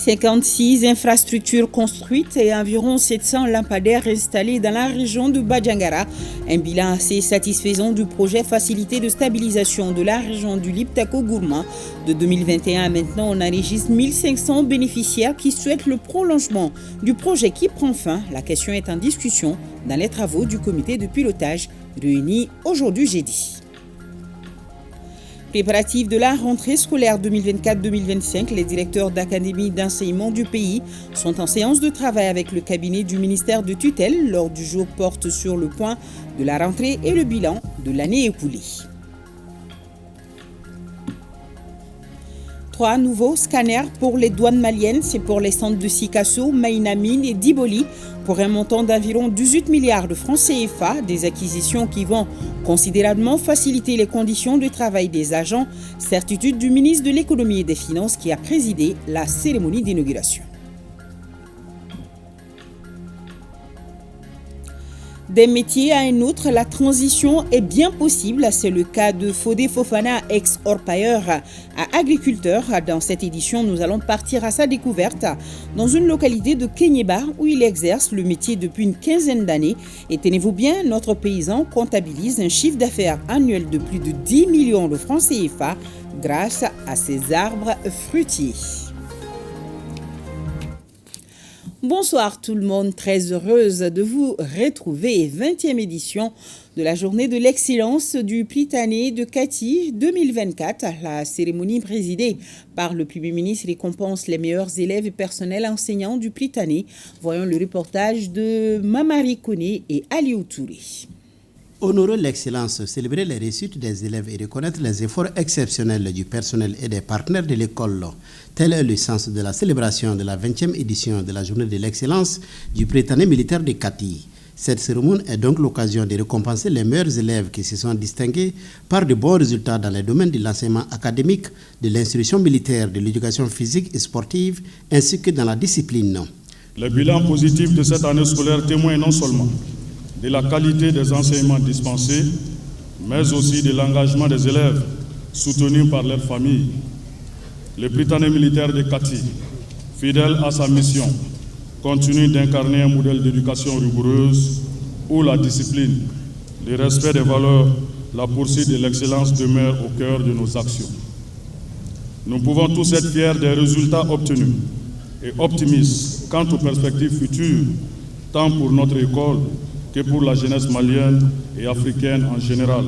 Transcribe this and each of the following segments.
56 infrastructures construites et environ 700 lampadaires installés dans la région de Badjangara. Un bilan assez satisfaisant du projet Facilité de stabilisation de la région du Liptako-Gourma. De 2021 à maintenant, on enregistre 1500 bénéficiaires qui souhaitent le prolongement du projet qui prend fin. La question est en discussion dans les travaux du comité de pilotage réuni aujourd'hui jeudi. Préparatifs de la rentrée scolaire 2024-2025, les directeurs d'académie d'enseignement du pays sont en séance de travail avec le cabinet du ministère de tutelle. L'ordre du jour porte sur le point de la rentrée et le bilan de l'année écoulée. 3 nouveaux scanners pour les douanes maliennes, c'est pour les centres de Sikasso, Maïnamine et Diboli, pour un montant d'environ 18 milliards de francs CFA, des acquisitions qui vont considérablement faciliter les conditions de travail des agents, certitude du ministre de l'économie et des finances qui a présidé la cérémonie d'inauguration. D'un métier à un autre, la transition est bien possible. C'est le cas de Fodé Fofana, ex-orpailleur à agriculteur. Dans cette édition, nous allons partir à sa découverte dans une localité de Kenyeba où il exerce le métier depuis une quinzaine d'années. Et tenez-vous bien, notre paysan comptabilise un chiffre d'affaires annuel de plus de 10 millions de francs CFA grâce à ses arbres fruitiers. Bonsoir tout le monde, très heureuse de vous retrouver. 20e édition de la journée de l'excellence du Prytanée de Kati 2024. La cérémonie présidée par le Premier ministre récompense les meilleurs élèves et personnels enseignants du Prytanée. Voyons le reportage de Mamari Kone et Aliou Touré. Honorer l'excellence, célébrer les réussites des élèves et reconnaître les efforts exceptionnels du personnel et des partenaires de l'école. Tel est le sens de la célébration de la 20e édition de la journée de l'excellence du Prytanée militaire de Kati. Cette cérémonie est donc l'occasion de récompenser les meilleurs élèves qui se sont distingués par de bons résultats dans les domaines de l'enseignement académique, de l'instruction militaire, de l'éducation physique et sportive, ainsi que dans la discipline. Le bilan positif de cette année scolaire témoigne non seulement de la qualité des enseignements dispensés, mais aussi de l'engagement des élèves soutenus par leurs familles. Le Prytanée militaire de Kati, fidèle à sa mission, continue d'incarner un modèle d'éducation rigoureuse où la discipline, le respect des valeurs, la poursuite de l'excellence demeurent au cœur de nos actions. Nous pouvons tous être fiers des résultats obtenus et optimistes quant aux perspectives futures, tant pour notre école que pour la jeunesse malienne et africaine en général.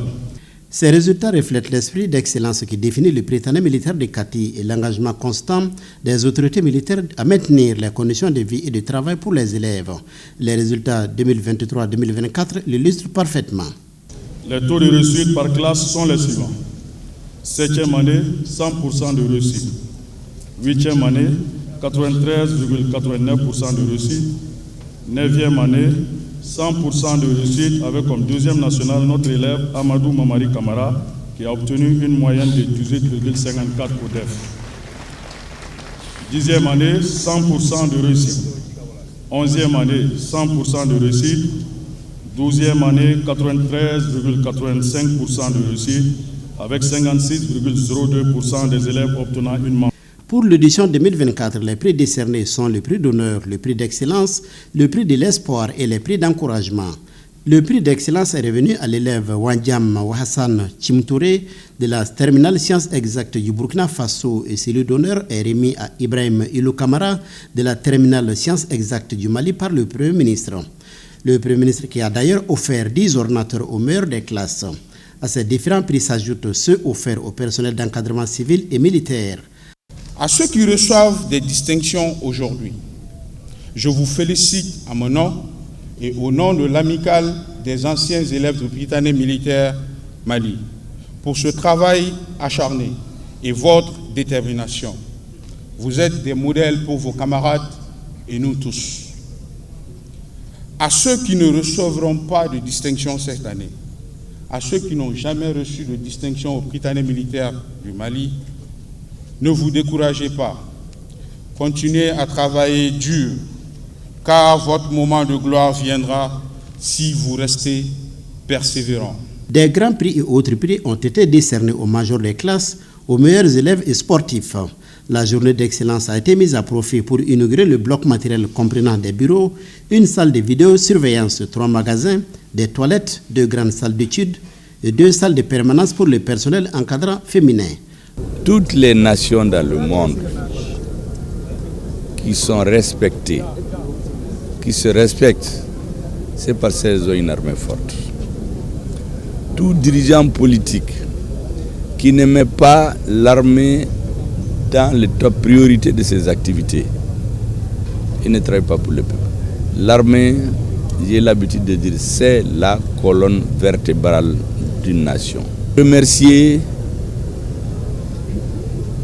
Ces résultats reflètent l'esprit d'excellence qui définit le Prytanée militaire de Kati et l'engagement constant des autorités militaires à maintenir les conditions de vie et de travail pour les élèves. Les résultats 2023-2024 l'illustrent parfaitement. Les taux de réussite par classe sont les suivants. 7e année, 100% de réussite. 8e année, 93,89% de réussite. 9e année, 100% de réussite avec comme deuxième national notre élève Amadou Mamari Kamara qui a obtenu une moyenne de 18,54 au DEF. 10e année, 100% de réussite. 11e année, 100% de réussite. 12e année, 93,85% de réussite avec 56,02% des élèves obtenant une mention. Pour l'édition 2024, les prix décernés sont le prix d'honneur, le prix d'excellence, le prix de l'espoir et les prix d'encouragement. Le prix d'excellence est revenu à l'élève Wandiam Hassan Chimtouré de la terminale sciences exactes du Burkina Faso et celui d'honneur est remis à Ibrahim Ilou Kamara de la terminale sciences exactes du Mali par le Premier ministre. Le Premier ministre qui a d'ailleurs offert 10 ordinateurs aux meilleurs des classes. À ces différents prix s'ajoutent ceux offerts au personnel d'encadrement civil et militaire. À ceux qui reçoivent des distinctions aujourd'hui, je vous félicite à mon nom et au nom de l'amicale des anciens élèves du Prytanée militaire Mali pour ce travail acharné et votre détermination. Vous êtes des modèles pour vos camarades et nous tous. À ceux qui ne recevront pas de distinction cette année, à ceux qui n'ont jamais reçu de distinction au Prytanée militaire du Mali, ne vous découragez pas. Continuez à travailler dur, car votre moment de gloire viendra si vous restez persévérants. Des grands prix et autres prix ont été décernés aux majors des classes, aux meilleurs élèves et sportifs. La journée d'excellence a été mise à profit pour inaugurer le bloc matériel comprenant des bureaux, une salle de vidéosurveillance, 3 magasins, des toilettes, 2 grandes salles d'études et 2 salles de permanence pour le personnel encadrant féminin. Toutes les nations dans le monde qui sont respectées, qui se respectent, c'est parce qu'elles ont une armée forte. Tout dirigeant politique qui ne met pas l'armée dans les top priorités de ses activités, il ne travaille pas pour le peuple. L'armée, j'ai l'habitude de dire, c'est la colonne vertébrale d'une nation. Remercier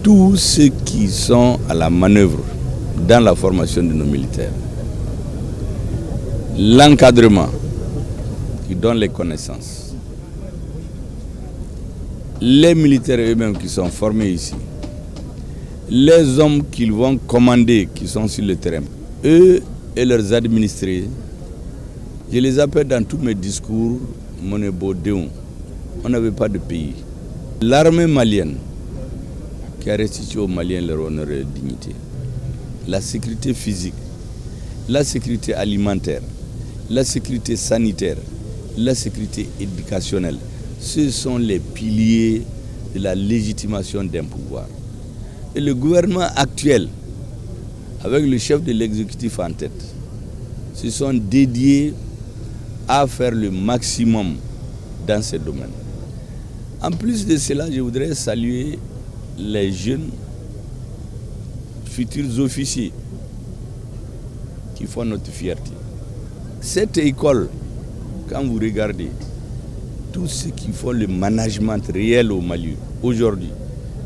tous ceux qui sont à la manœuvre dans la formation de nos militaires. L'encadrement qui donne les connaissances. Les militaires eux-mêmes qui sont formés ici. Les hommes qu'ils vont commander, qui sont sur le terrain. Eux et leurs administrés, je les appelle dans tous mes discours, Monebo Deon. On n'avait pas de pays. L'armée malienne, qui a restitué aux Maliens leur honneur et leur dignité. La sécurité physique, la sécurité alimentaire, la sécurité sanitaire, la sécurité éducationnelle. Ce sont les piliers de la légitimation d'un pouvoir. Et le gouvernement actuel, avec le chef de l'exécutif en tête, se sont dédiés à faire le maximum dans ces domaines. En plus de cela, je voudrais saluer les jeunes futurs officiers qui font notre fierté. Cette école, quand vous regardez, tous ceux qui font le management réel au Mali aujourd'hui,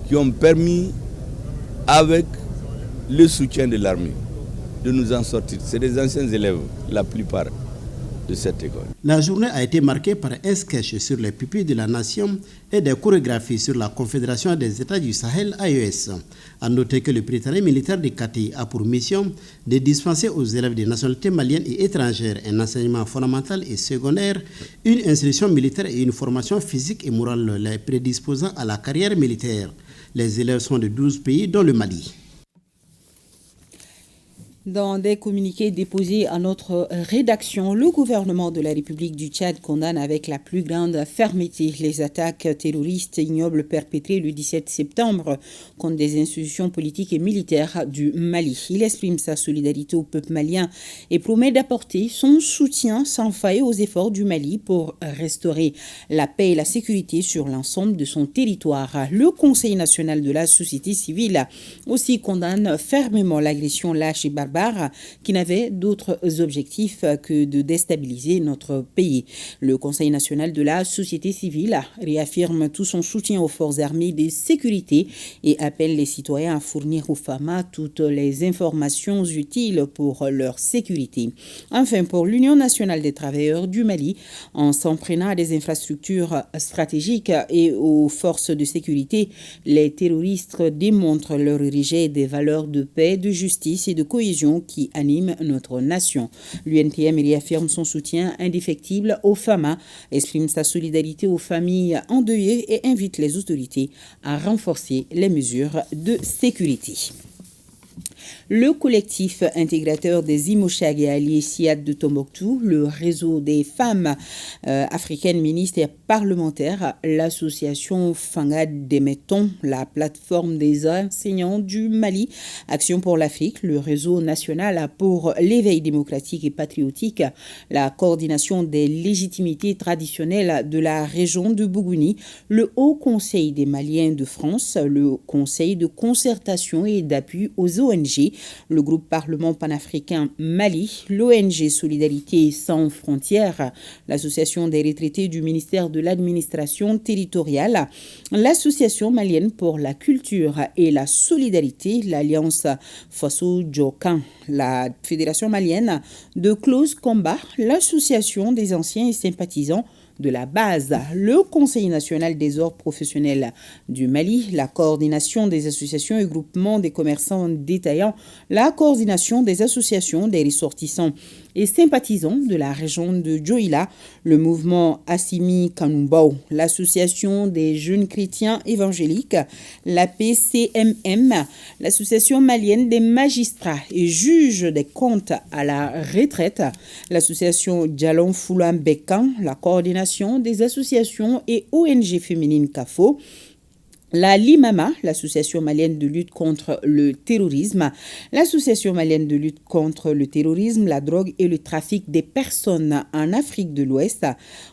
qui ont permis, avec le soutien de l'armée, de nous en sortir. C'est des anciens élèves, la plupart de cette école. La journée a été marquée par un sketch sur les pupilles de la nation et des chorégraphies sur la Confédération des États du Sahel, AES. A noter que le Prytanée militaire de Kati a pour mission de dispenser aux élèves des nationalités maliennes et étrangères un enseignement fondamental et secondaire, une instruction militaire et une formation physique et morale les prédisposant à la carrière militaire. Les élèves sont de 12 pays, dont le Mali. Dans des communiqués déposés à notre rédaction, le gouvernement de la République du Tchad condamne avec la plus grande fermeté les attaques terroristes ignobles perpétrées le 17 septembre contre des institutions politiques et militaires du Mali. Il exprime sa solidarité au peuple malien et promet d'apporter son soutien sans faille aux efforts du Mali pour restaurer la paix et la sécurité sur l'ensemble de son territoire. Le Conseil national de la société civile aussi condamne fermement l'agression lâche et barbare qui n'avait d'autres objectifs que de déstabiliser notre pays. Le Conseil national de la société civile réaffirme tout son soutien aux forces armées de sécurité et appelle les citoyens à fournir aux FAMA toutes les informations utiles pour leur sécurité. Enfin, pour l'Union nationale des travailleurs du Mali, en s'en prenant à des infrastructures stratégiques et aux forces de sécurité, les terroristes démontrent leur rejet des valeurs de paix, de justice et de cohésion qui anime notre nation. L'UNTM réaffirme son soutien indéfectible aux FAMA, exprime sa solidarité aux familles endeuillées et invite les autorités à renforcer les mesures de sécurité. Le collectif intégrateur des Imoshag et alliés SIAD de Tombouctou, le réseau des femmes africaines ministres et parlementaires, l'association Fangad des Mettons, la plateforme des enseignants du Mali, Action pour l'Afrique, le réseau national pour l'éveil démocratique et patriotique, la coordination des légitimités traditionnelles de la région de Bougouni, le Haut Conseil des Maliens de France, le Conseil de concertation et d'appui aux ONG, le groupe Parlement panafricain Mali, l'ONG Solidarité sans frontières, l'association des retraités du ministère de l'administration territoriale, l'association malienne pour la culture et la solidarité, l'alliance Faso Djokan, la fédération malienne de close combat, l'association des anciens et sympathisants de la base, le Conseil national des ordres professionnels du Mali, la coordination des associations et groupements des commerçants détaillants, la coordination des associations des ressortissants et sympathisants de la région de Dioïla, le mouvement Assimi Kanumbao, l'association des jeunes chrétiens évangéliques, la PCMM, l'association malienne des magistrats et juges des comptes à la retraite, l'association Djalon Foulam Bekan, la coordination des associations et ONG féminines CAFO, la LIMAMA, l'association malienne de lutte contre le terrorisme, l'association malienne de lutte contre le terrorisme, la drogue et le trafic des personnes en Afrique de l'Ouest,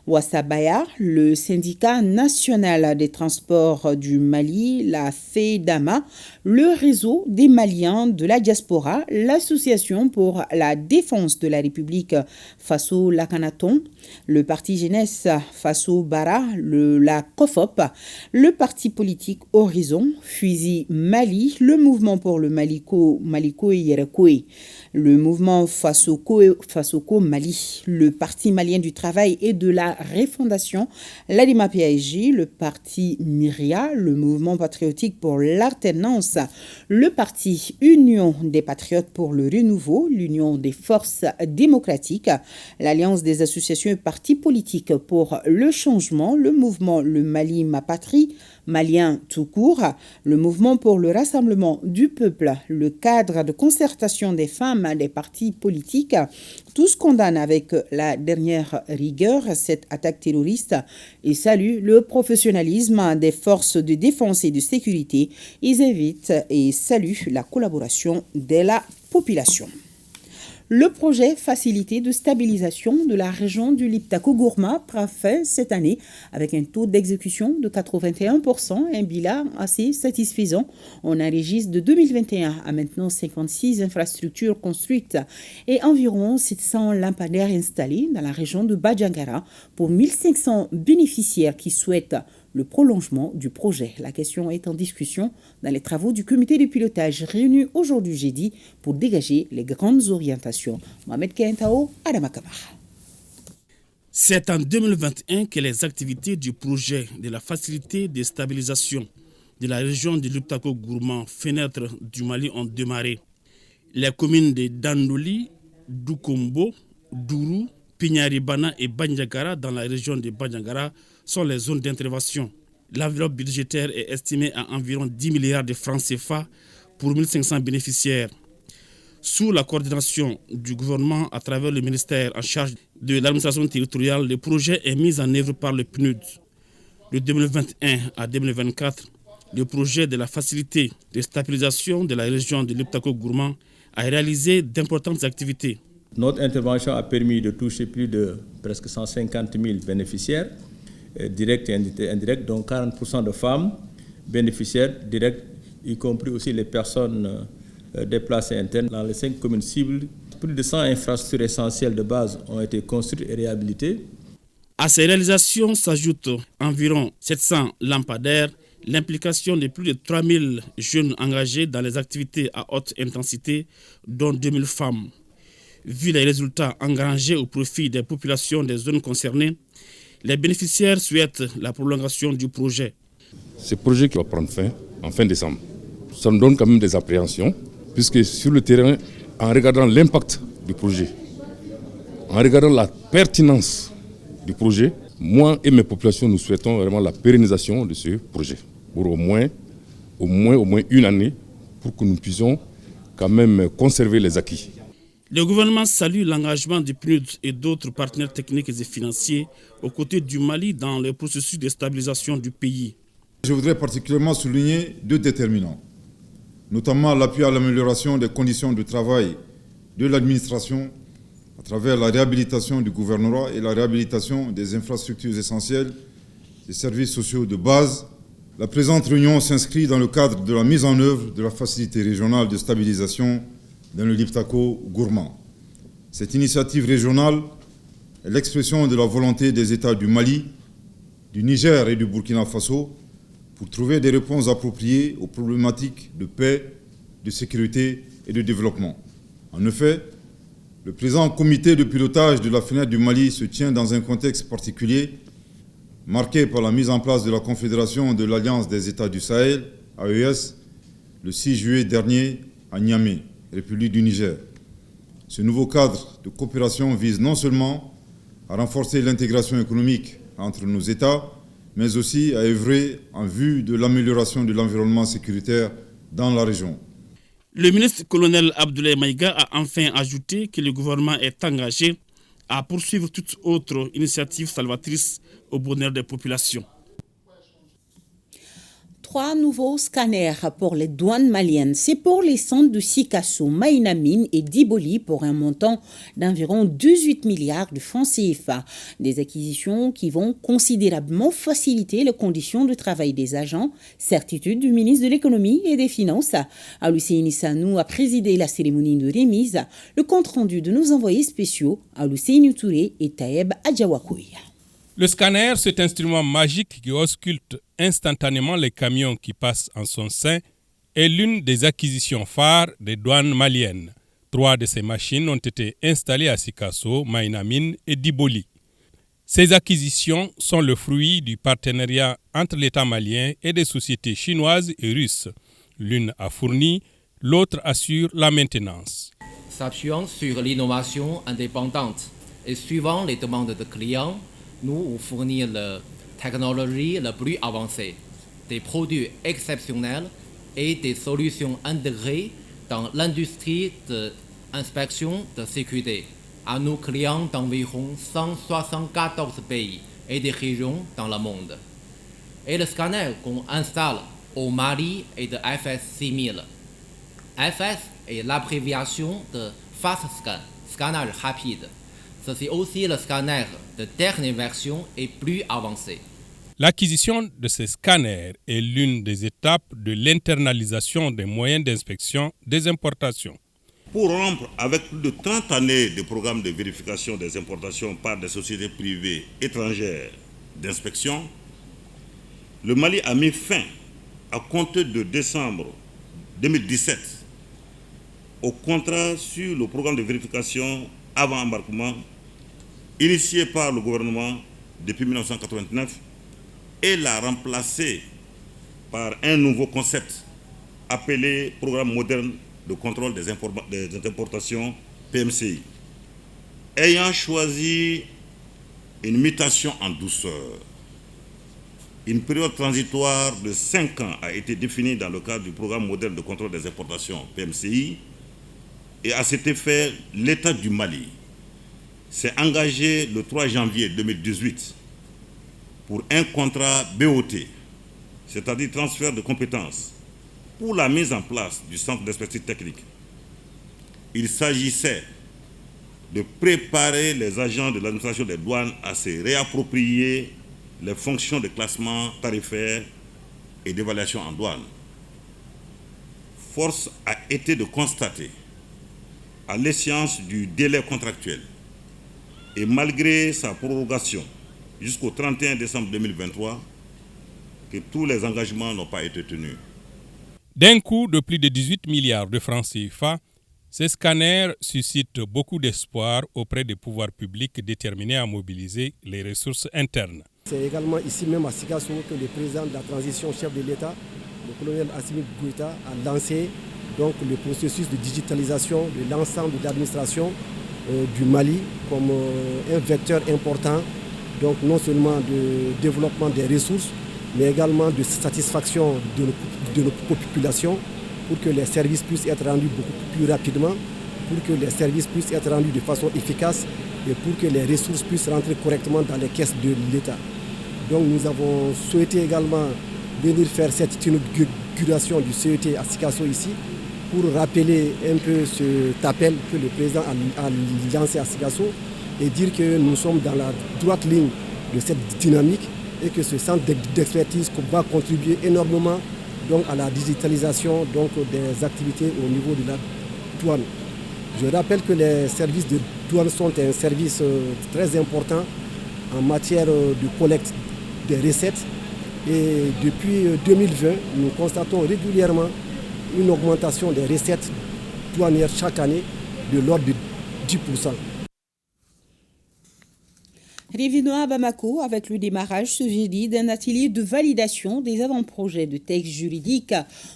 Wassabaya, le syndicat national des transports du Mali, la FEDAMA, le réseau des Maliens de la diaspora, l'association pour la défense de la République Faso Lakanaton, le parti jeunesse Faso Bara, la COFOP, le parti politique Horizon, Fusil Mali, le mouvement pour le Maliko et Yerekoe, le mouvement Fasoko Mali, le parti malien du travail et de la refondation, l'Alima PAIG, le parti Myria, le mouvement patriotique pour l'alternance, le parti Union des patriotes pour le renouveau, l'Union des forces démocratiques, l'Alliance des associations et partis politiques pour le changement, le mouvement Le Mali Ma Patrie, malien tout court, le mouvement pour le rassemblement du peuple, le cadre de concertation des femmes des partis politiques, tous condamnent avec la dernière rigueur cette attaque terroriste et saluent le professionnalisme des forces de défense et de sécurité. Ils invitent et saluent la collaboration de la population. Le projet Facilité de stabilisation de la région du Liptako-Gourma prend fin cette année avec un taux d'exécution de 81%, un bilan assez satisfaisant. On enregistre de 2021 à maintenant 56 infrastructures construites et environ 700 lampadaires installés dans la région de Badjangara pour 1500 bénéficiaires qui souhaitent le prolongement du projet. La question est en discussion dans les travaux du comité de pilotage réuni aujourd'hui jeudi pour dégager les grandes orientations. Mohamed Kentao, Adama Kamara. C'est en 2021 que les activités du projet de la facilité de stabilisation de la région de Liptako-Gourma, fenêtre du Mali, ont démarré. Les communes de Dandoli, Doukombo, Dourou, Pignaribana et Bandiagara dans la région de Bandiagara sont les zones d'intervention. L'enveloppe budgétaire est estimée à environ 10 milliards de francs CFA pour 1500 bénéficiaires. Sous la coordination du gouvernement à travers le ministère en charge de l'administration territoriale, le projet est mis en œuvre par le PNUD. De 2021 à 2024, le projet de la facilité de stabilisation de la région de Liptako-Gourma a réalisé d'importantes activités. Notre intervention a permis de toucher plus de presque 150 000 bénéficiaires, directs et indirects, dont 40% de femmes bénéficiaires directs, y compris aussi les personnes déplacées internes. Dans les 5 communes cibles, plus de 100 infrastructures essentielles de base ont été construites et réhabilitées. À ces réalisations s'ajoutent environ 700 lampadaires, l'implication de plus de 3000 jeunes engagés dans les activités à haute intensité, dont 2000 femmes. Vu les résultats engrangés au profit des populations des zones concernées, les bénéficiaires souhaitent la prolongation du projet. Ce projet qui va prendre fin en fin décembre, ça nous donne quand même des appréhensions, puisque sur le terrain, en regardant l'impact du projet, en regardant la pertinence du projet, moi et mes populations, nous souhaitons vraiment la pérennisation de ce projet, pour au moins une année, pour que nous puissions quand même conserver les acquis. Le gouvernement salue l'engagement du PNUD et d'autres partenaires techniques et financiers aux côtés du Mali dans le processus de stabilisation du pays. Je voudrais particulièrement souligner 2 déterminants, notamment l'appui à l'amélioration des conditions de travail de l'administration à travers la réhabilitation du gouvernorat et la réhabilitation des infrastructures essentielles, des services sociaux de base. La présente réunion s'inscrit dans le cadre de la mise en œuvre de la facilité régionale de stabilisation dans le Liptako-Gourma. Cette initiative régionale est l'expression de la volonté des États du Mali, du Niger et du Burkina Faso pour trouver des réponses appropriées aux problématiques de paix, de sécurité et de développement. En effet, le présent comité de pilotage de la fenêtre du Mali se tient dans un contexte particulier, marqué par la mise en place de la Confédération de l'Alliance des États du Sahel, AES, le 6 juillet dernier à Niamey, République du Niger. Ce nouveau cadre de coopération vise non seulement à renforcer l'intégration économique entre nos États, mais aussi à œuvrer en vue de l'amélioration de l'environnement sécuritaire dans la région. Le ministre-colonel Abdoulaye Maïga a enfin ajouté que le gouvernement est engagé à poursuivre toute autre initiative salvatrice au bonheur des populations. 3 nouveaux scanners pour les douanes maliennes. C'est pour les centres de Sikasso, Maïna Mine et Diboli pour un montant d'environ 18 milliards de francs CFA. Des acquisitions qui vont considérablement faciliter les conditions de travail des agents. Certitude du ministre de l'économie et des finances. Alousseni Sanou a présidé la cérémonie de remise. Le compte-rendu de nos envoyés spéciaux, Alousseni Touré et Taeb Adjawakoui. Le scanner, cet instrument magique qui ausculte instantanément les camions qui passent en son sein, est l'une des acquisitions phares des douanes maliennes. 3 de ces machines ont été installées à Sikasso, Maïna Mine et Diboli. Ces acquisitions sont le fruit du partenariat entre l'État malien et des sociétés chinoises et russes. L'une a fourni, l'autre assure la maintenance. S'appuyant sur l'innovation indépendante et suivant les demandes des clients, nous fournissons la technologie la plus avancée, des produits exceptionnels et des solutions intégrées dans l'industrie d'inspection de sécurité à nos clients d'environ 174 pays et des régions dans le monde. Et le scanner qu'on installe au Mali est de FS6000. FS est l'abréviation de Fast Scan, scanner rapide. C'est aussi le scanner de dernière version et plus avancé. L'acquisition de ces scanners est l'une des étapes de l'internalisation des moyens d'inspection des importations. Pour rompre avec plus de 30 années de programmes de vérification des importations par des sociétés privées étrangères d'inspection, le Mali a mis fin, à compter de décembre 2017, au contrat sur le programme de vérification avant embarquement, initié par le gouvernement depuis 1989, et l'a remplacé par un nouveau concept appelé Programme moderne de contrôle des importations PMCI. Ayant choisi une mutation en douceur, une période transitoire de 5 ans a été définie dans le cadre du Programme moderne de contrôle des importations PMCI, et à cet effet, l'État du Mali s'est engagé le 3 janvier 2018 pour un contrat BOT, c'est-à-dire transfert de compétences, pour la mise en place du centre d'expertise technique. Il s'agissait de préparer les agents de l'administration des douanes à se réapproprier les fonctions de classement tarifaire et d'évaluation en douane. Force a été de constater, à l'échéance du délai contractuel, et malgré sa prorogation jusqu'au 31 décembre 2023, que tous les engagements n'ont pas été tenus. D'un coût de plus de 18 milliards de francs CFA, ces scanners suscitent beaucoup d'espoir auprès des pouvoirs publics déterminés à mobiliser les ressources internes. C'est également ici même à Sikasso que le président de la transition, chef de l'État, le colonel Assimi Goïta, a lancé donc, le processus de digitalisation de l'ensemble de l'administration du Mali comme un vecteur important, donc non seulement de développement des ressources, mais également de satisfaction de nos populations pour que les services puissent être rendus beaucoup plus rapidement, pour que les services puissent être rendus de façon efficace et pour que les ressources puissent rentrer correctement dans les caisses de l'État. Donc nous avons souhaité également venir faire cette inauguration du CET à Sikasso ici pour rappeler un peu cet appel que le président a lancé à Sikasso et dire que nous sommes dans la droite ligne de cette dynamique et que ce centre d'expertise va contribuer énormément donc, à la digitalisation donc, des activités au niveau de la douane. Je rappelle que les services de douane sont un service très important en matière de collecte des recettes et depuis 2020, nous constatons régulièrement une augmentation des recettes douanières chaque année de l'ordre de 10%. Revenons à Bamako avec le démarrage ce jeudi d'un atelier de validation des avant-projets de textes juridiques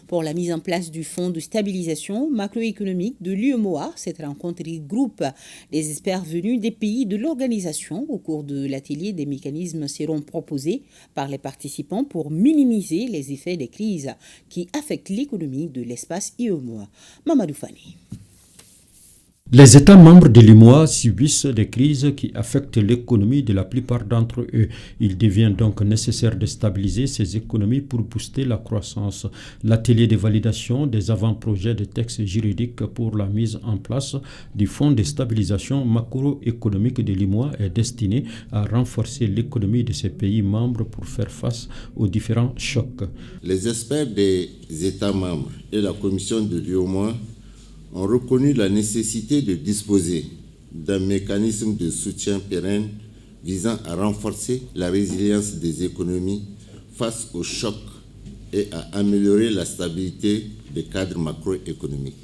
pour la mise en place du Fonds de stabilisation macroéconomique de l'UEMOA. Cette rencontre regroupe les experts venus des pays de l'organisation. Au cours de l'atelier, des mécanismes seront proposés par les participants pour minimiser les effets des crises qui affectent l'économie de l'espace UEMOA. Mamadou Fani. Les États membres de l'UEMOA subissent des crises qui affectent l'économie de la plupart d'entre eux. Il devient donc nécessaire de stabiliser ces économies pour booster la croissance. L'atelier de validation des avant-projets de textes juridiques pour la mise en place du Fonds de stabilisation macroéconomique de l'UEMOA est destiné à renforcer l'économie de ces pays membres pour faire face aux différents chocs. Les experts des États membres et la Commission de l'UEMOA ont reconnu la nécessité de disposer d'un mécanisme de soutien pérenne visant à renforcer la résilience des économies face aux chocs et à améliorer la stabilité des cadres macroéconomiques.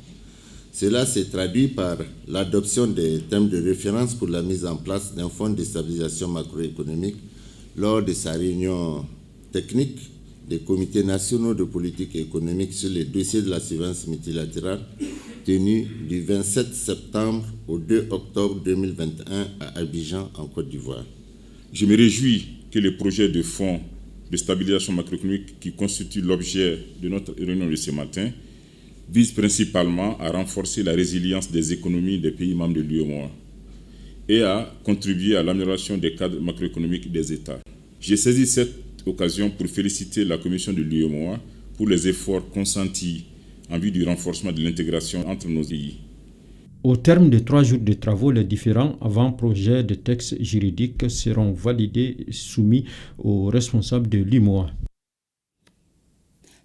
Cela s'est traduit par l'adoption des thèmes de référence pour la mise en place d'un fonds de stabilisation macroéconomique lors de sa réunion technique des comités nationaux de politique économique sur les dossiers de la surveillance multilatérale tenue du 27 septembre au 2 octobre 2021 à Abidjan, en Côte d'Ivoire. Je me réjouis que le projet de fonds de stabilisation macroéconomique qui constitue l'objet de notre réunion de ce matin vise principalement à renforcer la résilience des économies des pays membres de l'UEMOA et à contribuer à l'amélioration des cadres macroéconomiques des États. J'ai saisi cette occasion pour féliciter la Commission de l'UEMOA pour les efforts consentis en vue du renforcement de l'intégration entre nos pays. Au terme de 3 jours de travaux, les différents avant-projets de textes juridiques seront validés et soumis aux responsables de l'UEMOA.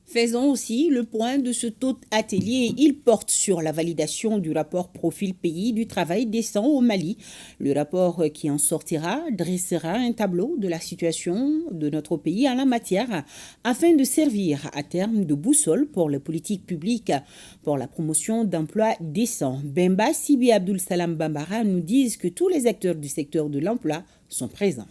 Faisons aussi le point de ce taux atelier. Il porte sur la validation du rapport profil pays du travail décent au Mali. Le rapport qui en sortira dressera un tableau de la situation de notre pays en la matière afin de servir à terme de boussole pour les politiques publiques pour la promotion d'emplois décents. Bemba Sibi Abdul Salam Bambara nous disent que tous les acteurs du secteur de l'emploi sont présents.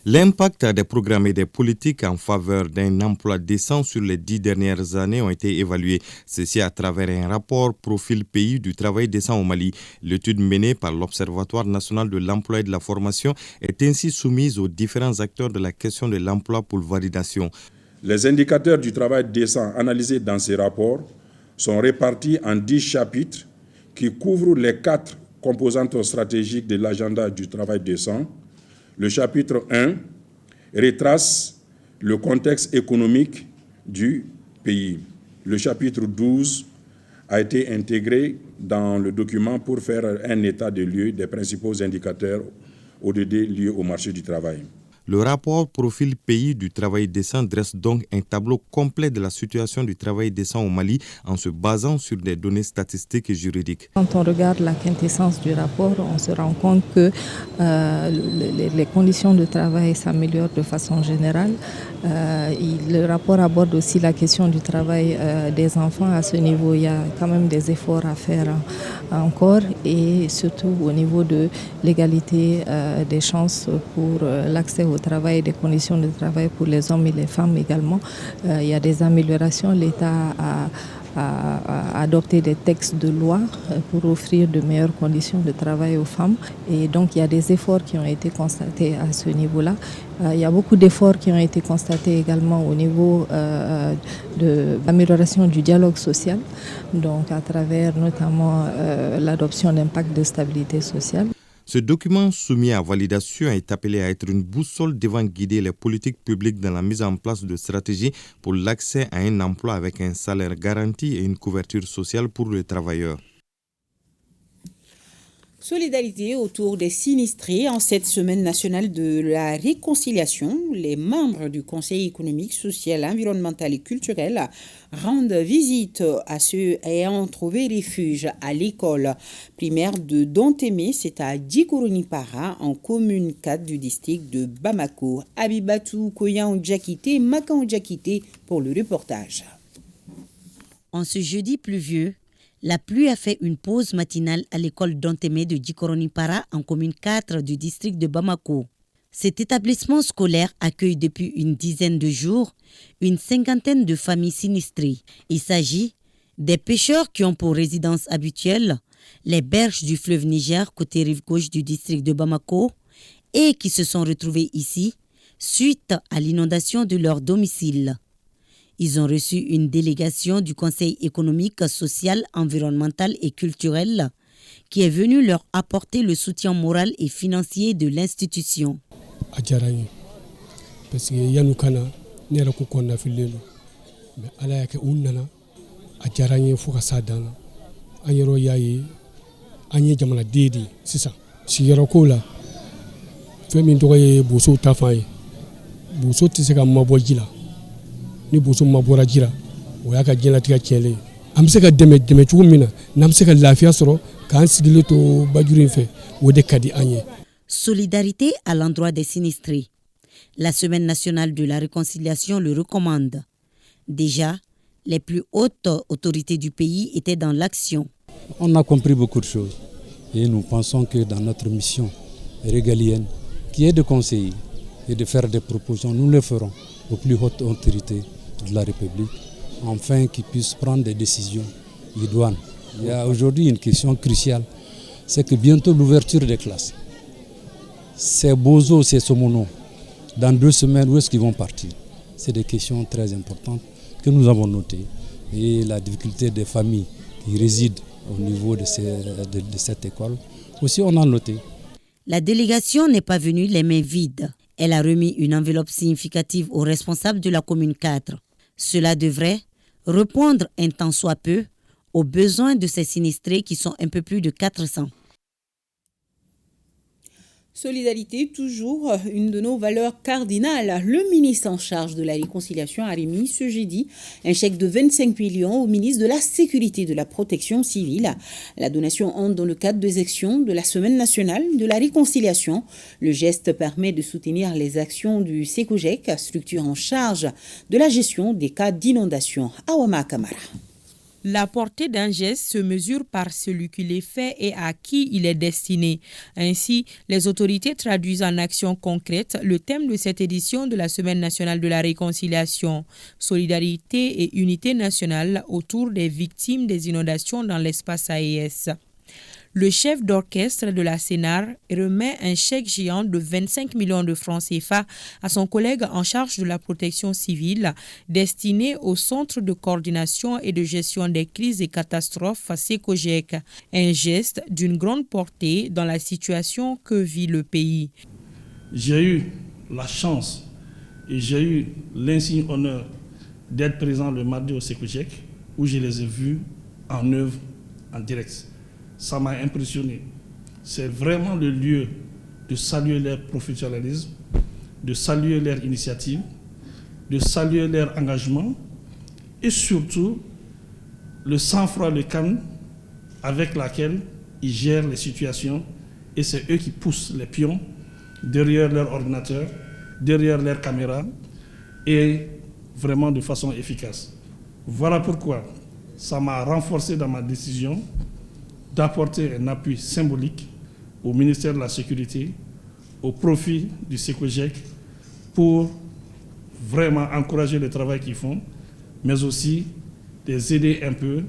L'impact des programmes et des politiques en faveur d'un emploi décent sur les 10 dernières années ont été évalués. Ceci à travers un rapport profil pays du travail décent au Mali. L'étude menée par l'Observatoire national de l'emploi et de la formation est ainsi soumise aux différents acteurs de la question de l'emploi pour validation. Les indicateurs du travail décent analysés dans ces rapports sont répartis en 10 chapitres qui couvrent les 4 composantes stratégiques de l'agenda du travail décent. Le chapitre 1 retrace le contexte économique du pays. Le chapitre 12 a été intégré dans le document pour faire un état de lieu des principaux indicateurs ODD liés au marché du travail. Le rapport profil pays du travail décent dresse donc un tableau complet de la situation du travail décent au Mali en se basant sur des données statistiques et juridiques. Quand on regarde la quintessence du rapport, on se rend compte que les conditions de travail s'améliorent de façon générale. Le rapport aborde aussi la question du travail des enfants. À ce niveau, il y a quand même des efforts à faire encore et surtout au niveau de l'égalité des chances pour l'accès au travail et des conditions de travail pour les hommes et les femmes également. Il y a des améliorations. L'État a adopté des textes de loi pour offrir de meilleures conditions de travail aux femmes. Et donc, il y a des efforts qui ont été constatés à ce niveau-là. Il y a beaucoup d'efforts qui ont été constatés également au niveau de l'amélioration du dialogue social, donc à travers notamment l'adoption d'un pacte de stabilité sociale. Ce document soumis à validation est appelé à être une boussole devant guider les politiques publiques dans la mise en place de stratégies pour l'accès à un emploi avec un salaire garanti et une couverture sociale pour les travailleurs. Solidarité autour des sinistrés en cette semaine nationale de la réconciliation. Les membres du Conseil économique, social, environnemental et culturel rendent visite à ceux ayant trouvé refuge à l'école primaire de Dontémé, c'est à Djikoronipara, en commune 4 du district de Bamako. Abibatou Koyan Djakité, Makan Djakité pour le reportage. En ce jeudi pluvieux, La pluie a fait une pause matinale à l'école Dantemé de Djikoroni-Para en commune 4 du district de Bamako. Cet établissement scolaire accueille depuis une dizaine de jours une cinquantaine de familles sinistrées. Il s'agit des pêcheurs qui ont pour résidence habituelle les berges du fleuve Niger côté rive gauche du district de Bamako et qui se sont retrouvés ici suite à l'inondation de leur domicile. Ils ont reçu une délégation du Conseil économique, social, environnemental et culturel qui est venue leur apporter le soutien moral et financier de l'institution. ni boso mabora jira o yaka jelatika tiele am se ka deme chugu mina nam se ka lafiya soro kan sigile to bajurin fe o de kadi anye. Solidarité à l'endroit des sinistrés. La Semaine nationale de la réconciliation le recommande. Déjà, les plus hautes autorités du pays étaient dans l'action. On a compris beaucoup de choses et nous pensons que dans notre mission régalienne, qui est de conseiller et de faire des propositions, nous le ferons aux plus hautes autorités de la République, afin qu'ils puissent prendre des décisions idoines. Il y a aujourd'hui une question cruciale, c'est que bientôt l'ouverture des classes. Ces Bozo, ces Somono, dans 2 semaines, où est-ce qu'ils vont partir? C'est des questions très importantes que nous avons notées. Et la difficulté des familles qui résident au niveau de cette école, aussi on a noté. La délégation n'est pas venue les mains vides. Elle a remis une enveloppe significative aux responsables de la commune 4. Cela devrait répondre un tant soit peu aux besoins de ces sinistrés qui sont un peu plus de 400. Solidarité, toujours une de nos valeurs cardinales. Le ministre en charge de la réconciliation a remis ce jeudi un chèque de 25 millions au ministre de la Sécurité et de la Protection civile. La donation entre dans le cadre des actions de la Semaine nationale de la réconciliation. Le geste permet de soutenir les actions du Sekojek, structure en charge de la gestion des cas d'inondation. Awama Kamara. La portée d'un geste se mesure par celui qui l'est fait et à qui il est destiné. Ainsi, les autorités traduisent en actions concrètes le thème de cette édition de la Semaine nationale de la réconciliation, solidarité et unité nationale autour des victimes des inondations dans l'espace AES. Le chef d'orchestre de la CENAR remet un chèque géant de 25 millions de francs CFA à son collègue en charge de la protection civile, destiné au Centre de coordination et de gestion des crises et catastrophes Sekojek. Un geste d'une grande portée dans la situation que vit le pays. J'ai eu la chance et j'ai eu l'insigne honneur d'être présent le mardi au Sekojek, où je les ai vus en œuvre, en direct. Ça m'a impressionné. C'est vraiment le lieu de saluer leur professionnalisme, de saluer leur initiative, de saluer leur engagement et surtout le sang-froid, le calme avec lequel ils gèrent les situations et c'est eux qui poussent les pions derrière leur ordinateur, derrière leur caméra et vraiment de façon efficace. Voilà pourquoi ça m'a renforcé dans ma décision d'apporter un appui symbolique au ministère de la Sécurité, au profit du Sekojek, pour vraiment encourager le travail qu'ils font, mais aussi les aider un peu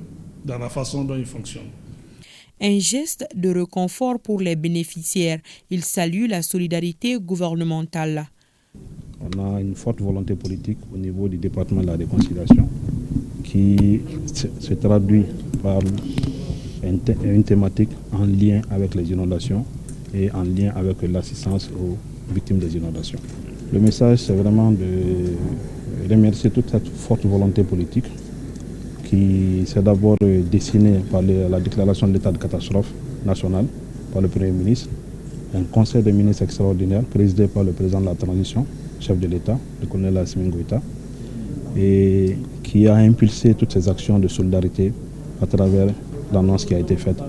dans la façon dont ils fonctionnent. Un geste de réconfort pour les bénéficiaires. Il salue la solidarité gouvernementale. On a une forte volonté politique au niveau du département de la réconciliation qui se traduit par une thématique en lien avec les inondations et en lien avec l'assistance aux victimes des inondations. Le message, c'est vraiment de remercier toute cette forte volonté politique qui s'est d'abord dessinée par la déclaration de l'état de catastrophe nationale par le Premier ministre, un conseil des ministres extraordinaire présidé par le président de la transition, chef de l'État, le colonel Assimi Goïta, et qui a impulsé toutes ces actions de solidarité à travers l'annonce qui a été faite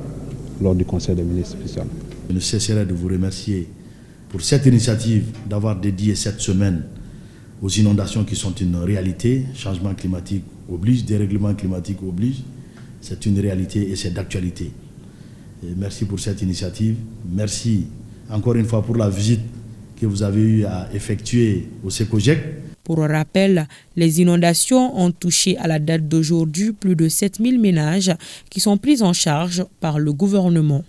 lors du Conseil des ministres spécial. Je ne cesserai de vous remercier pour cette initiative d'avoir dédié cette semaine aux inondations qui sont une réalité. Changement climatique oblige, dérèglement climatique oblige. c'est une réalité et c'est d'actualité. Et merci pour cette initiative. Merci encore une fois pour la visite que vous avez eu à effectuer au Secojec. Pour rappel, les inondations ont touché à la date d'aujourd'hui plus de 7000 ménages qui sont pris en charge par le gouvernement.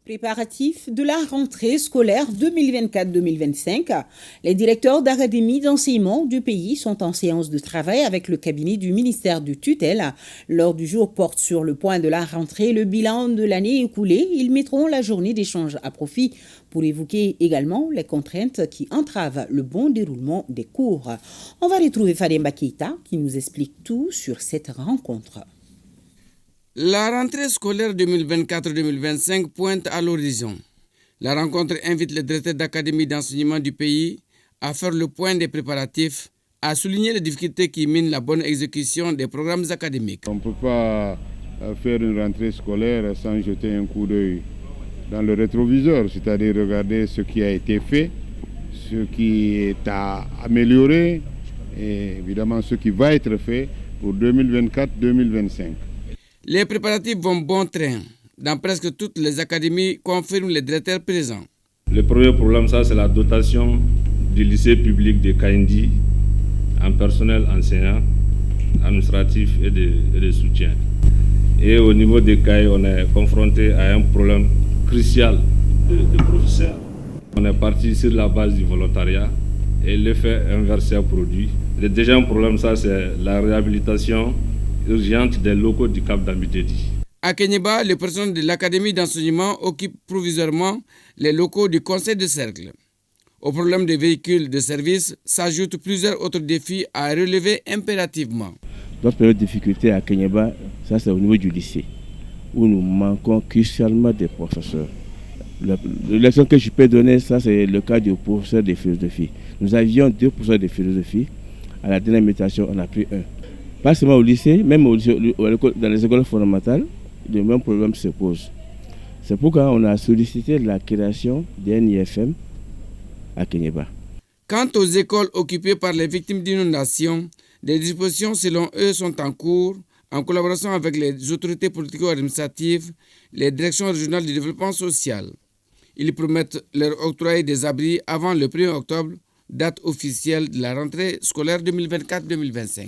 Préparatifs de la rentrée scolaire 2024-2025. Les directeurs d'académies d'enseignement du pays sont en séance de travail avec le cabinet du ministère de tutelle. L'ordre du jour porte sur le point de la rentrée, le bilan de l'année écoulée. Ils mettront la journée d'échange à profit pour évoquer également les contraintes qui entravent le bon déroulement des cours. On va retrouver Fademba Keita qui nous explique tout sur cette rencontre. La rentrée scolaire 2024-2025 pointe à l'horizon. La rencontre invite les directeurs d'académie d'enseignement du pays à faire le point des préparatifs, à souligner les difficultés qui minent la bonne exécution des programmes académiques. On ne peut pas faire une rentrée scolaire sans jeter un coup d'œil dans le rétroviseur, c'est-à-dire regarder ce qui a été fait, ce qui est à améliorer et évidemment ce qui va être fait pour 2024-2025. Les préparatifs vont bon train. Dans presque toutes les académies, confirment les directeurs présents. Le premier problème, c'est la dotation du lycée public de Kaindi en personnel enseignant, administratif et de soutien. Et au niveau des CAI, on est confronté à un problème crucial de professeurs. On est parti sur la base du volontariat et l'effet inversé a produit. Le deuxième problème, c'est la réhabilitation urgente des locaux du Cap d'Ambidedi. À Kenyeba, le personnel de l'Académie d'enseignement occupe provisoirement les locaux du Conseil de cercle. Au problème des véhicules de service s'ajoutent plusieurs autres défis à relever impérativement. Notre première difficulté à Kenyeba, ça c'est au niveau du lycée, où nous manquons crucialement des professeurs. La leçon que je peux donner, ça c'est le cas du professeur de philosophie. Nous avions 2 professeurs de philosophie. À la dernière mutation, on a pris 1. Pas seulement au lycée, même dans les écoles fondamentales, le même problème se pose. C'est pourquoi on a sollicité la création d'un IFM à Kenyeba. Quant aux écoles occupées par les victimes d'inondations, des dispositions selon eux sont en cours en collaboration avec les autorités politico-administratives, les directions régionales du développement social. Ils promettent leur octroyer des abris avant le 1er octobre, date officielle de la rentrée scolaire 2024-2025.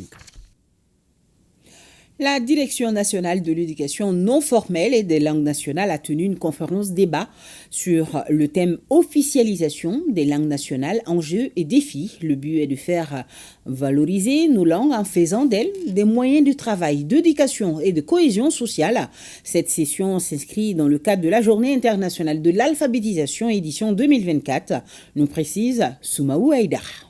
La Direction nationale de l'éducation non formelle et des langues nationales a tenu une conférence débat sur le thème officialisation des langues nationales, enjeux et défis. Le but est de faire valoriser nos langues en faisant d'elles des moyens de travail, d'éducation et de cohésion sociale. Cette session s'inscrit dans le cadre de la Journée internationale de l'alphabétisation édition 2024, nous précise Soumaou Haïdar.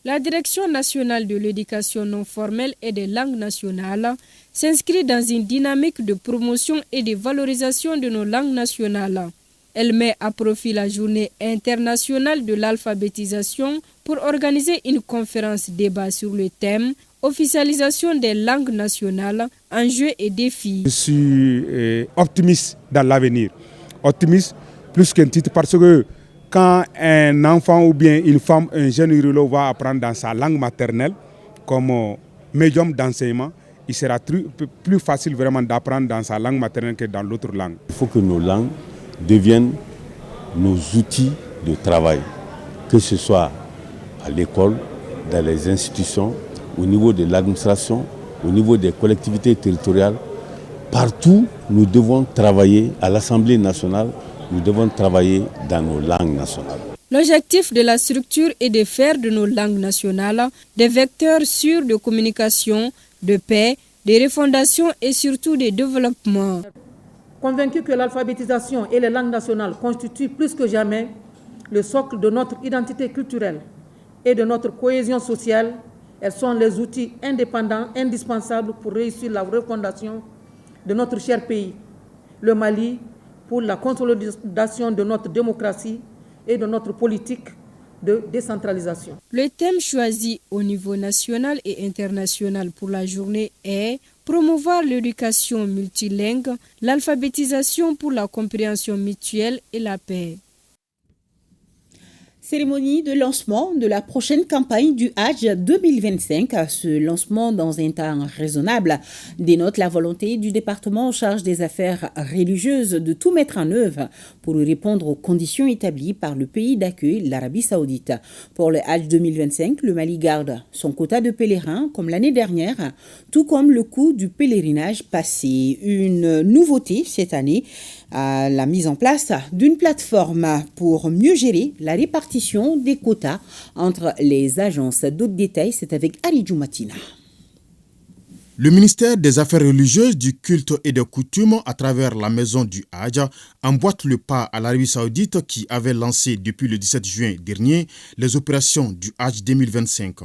La Direction nationale de l'éducation non formelle et des langues nationales s'inscrit dans une dynamique de promotion et de valorisation de nos langues nationales. Elle met à profit la Journée internationale de l'alphabétisation pour organiser une conférence débat sur le thème « Officialisation des langues nationales, enjeux et défis ». Je suis optimiste dans l'avenir. Optimiste plus qu'un titre parce que quand un enfant ou bien une femme, un jeune Urolo va apprendre dans sa langue maternelle comme médium d'enseignement, il sera plus facile vraiment d'apprendre dans sa langue maternelle que dans l'autre langue. Il faut que nos langues deviennent nos outils de travail, que ce soit à l'école, dans les institutions, au niveau de l'administration, au niveau des collectivités territoriales. Partout, nous devons travailler à l'Assemblée nationale. Nous devons travailler dans nos langues nationales. L'objectif de la structure est de faire de nos langues nationales des vecteurs sûrs de communication, de paix, de refondation et surtout de développement. Convaincu que l'alphabétisation et les langues nationales constituent plus que jamais le socle de notre identité culturelle et de notre cohésion sociale, elles sont les outils indépendants indispensables pour réussir la refondation de notre cher pays, le Mali, pour la consolidation de notre démocratie et de notre politique de décentralisation. Le thème choisi au niveau national et international pour la journée est promouvoir l'éducation multilingue, l'alphabétisation pour la compréhension mutuelle et la paix. Cérémonie de lancement de la prochaine campagne du Hajj 2025. Ce lancement dans un temps raisonnable dénote la volonté du département en charge des affaires religieuses de tout mettre en œuvre pour répondre aux conditions établies par le pays d'accueil, l'Arabie Saoudite. Pour le Hajj 2025, le Mali garde son quota de pèlerins comme l'année dernière, tout comme le coût du pèlerinage passé. Une nouveauté cette année, la mise en place d'une plateforme pour mieux gérer la répartition des quotas entre les agences. D'autres détails, c'est avec Ali Djoumatina. Le ministère des Affaires religieuses, du culte et des coutumes, à travers la maison du Hajj, emboîte le pas à l'Arabie Saoudite qui avait lancé depuis le 17 juin dernier les opérations du Hajj 2025.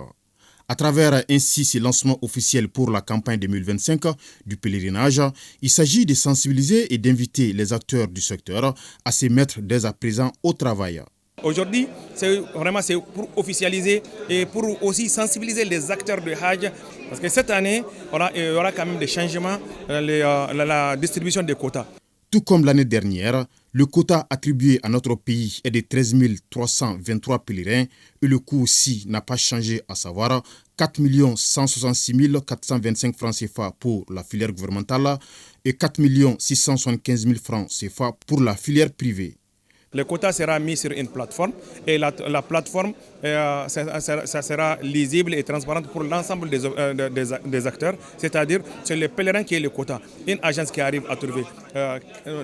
À travers ainsi ces lancements officiels pour la campagne 2025 du pèlerinage, il s'agit de sensibiliser et d'inviter les acteurs du secteur à se mettre dès à présent au travail. Aujourd'hui, c'est pour officialiser et pour aussi sensibiliser les acteurs de Hajj. Parce que cette année, il y aura quand même des changements dans la distribution des quotas. Tout comme l'année dernière, le quota attribué à notre pays est de 13 323 pèlerins et le coût aussi n'a pas changé, à savoir 4 166 425 francs CFA pour la filière gouvernementale et 4 675 000 francs CFA pour la filière privée. Le quota sera mis sur une plateforme et la plateforme ça sera lisible et transparente pour l'ensemble des acteurs, c'est-à-dire c'est le pèlerin qui est le quota. Une agence qui arrive à trouver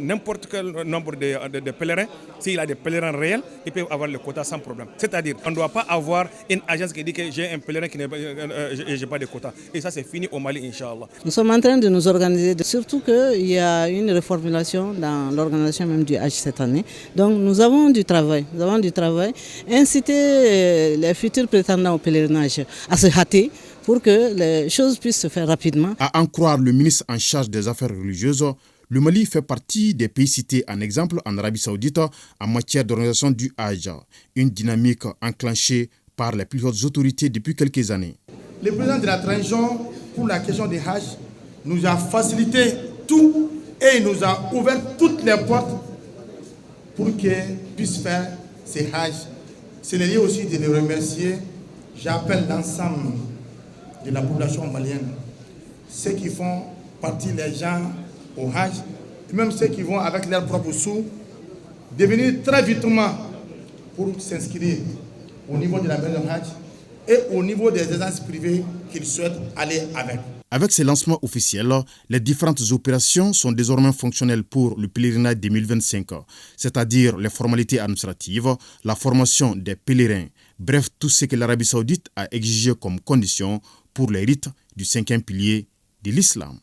n'importe quel nombre de pèlerins, s'il a des pèlerins réels, il peut avoir le quota sans problème. C'est-à-dire on ne doit pas avoir une agence qui dit que j'ai un pèlerin qui n'ai pas de quota. Et ça c'est fini au Mali, Inch'Allah. Nous sommes en train de nous organiser, surtout qu'il y a une reformulation dans l'organisation même du Hajj cette année. Donc nous avons du travail. Inciter les futurs prétendants au pèlerinage à se hâter pour que les choses puissent se faire rapidement. À en croire le ministre en charge des affaires religieuses, le Mali fait partie des pays cités en exemple en Arabie Saoudite en matière d'organisation du Hajj, une dynamique enclenchée par les plus hautes autorités depuis quelques années. Le président de la transition pour la question des Hajj nous a facilité tout et nous a ouvert toutes les portes pour qu'ils puissent faire ces Hajj. C'est le lieu aussi de les remercier. J'appelle l'ensemble de la population malienne, ceux qui font partie des gens au Hajj, et même ceux qui vont avec leurs propres sous, de venir très vitement pour s'inscrire au niveau de la maison Hajj et au niveau des agences privées qu'ils souhaitent aller avec. Avec ces lancements officiels, les différentes opérations sont désormais fonctionnelles pour le pèlerinage 2025, c'est-à-dire les formalités administratives, la formation des pèlerins, bref, tout ce que l'Arabie Saoudite a exigé comme condition pour les rites du 5e pilier de l'islam.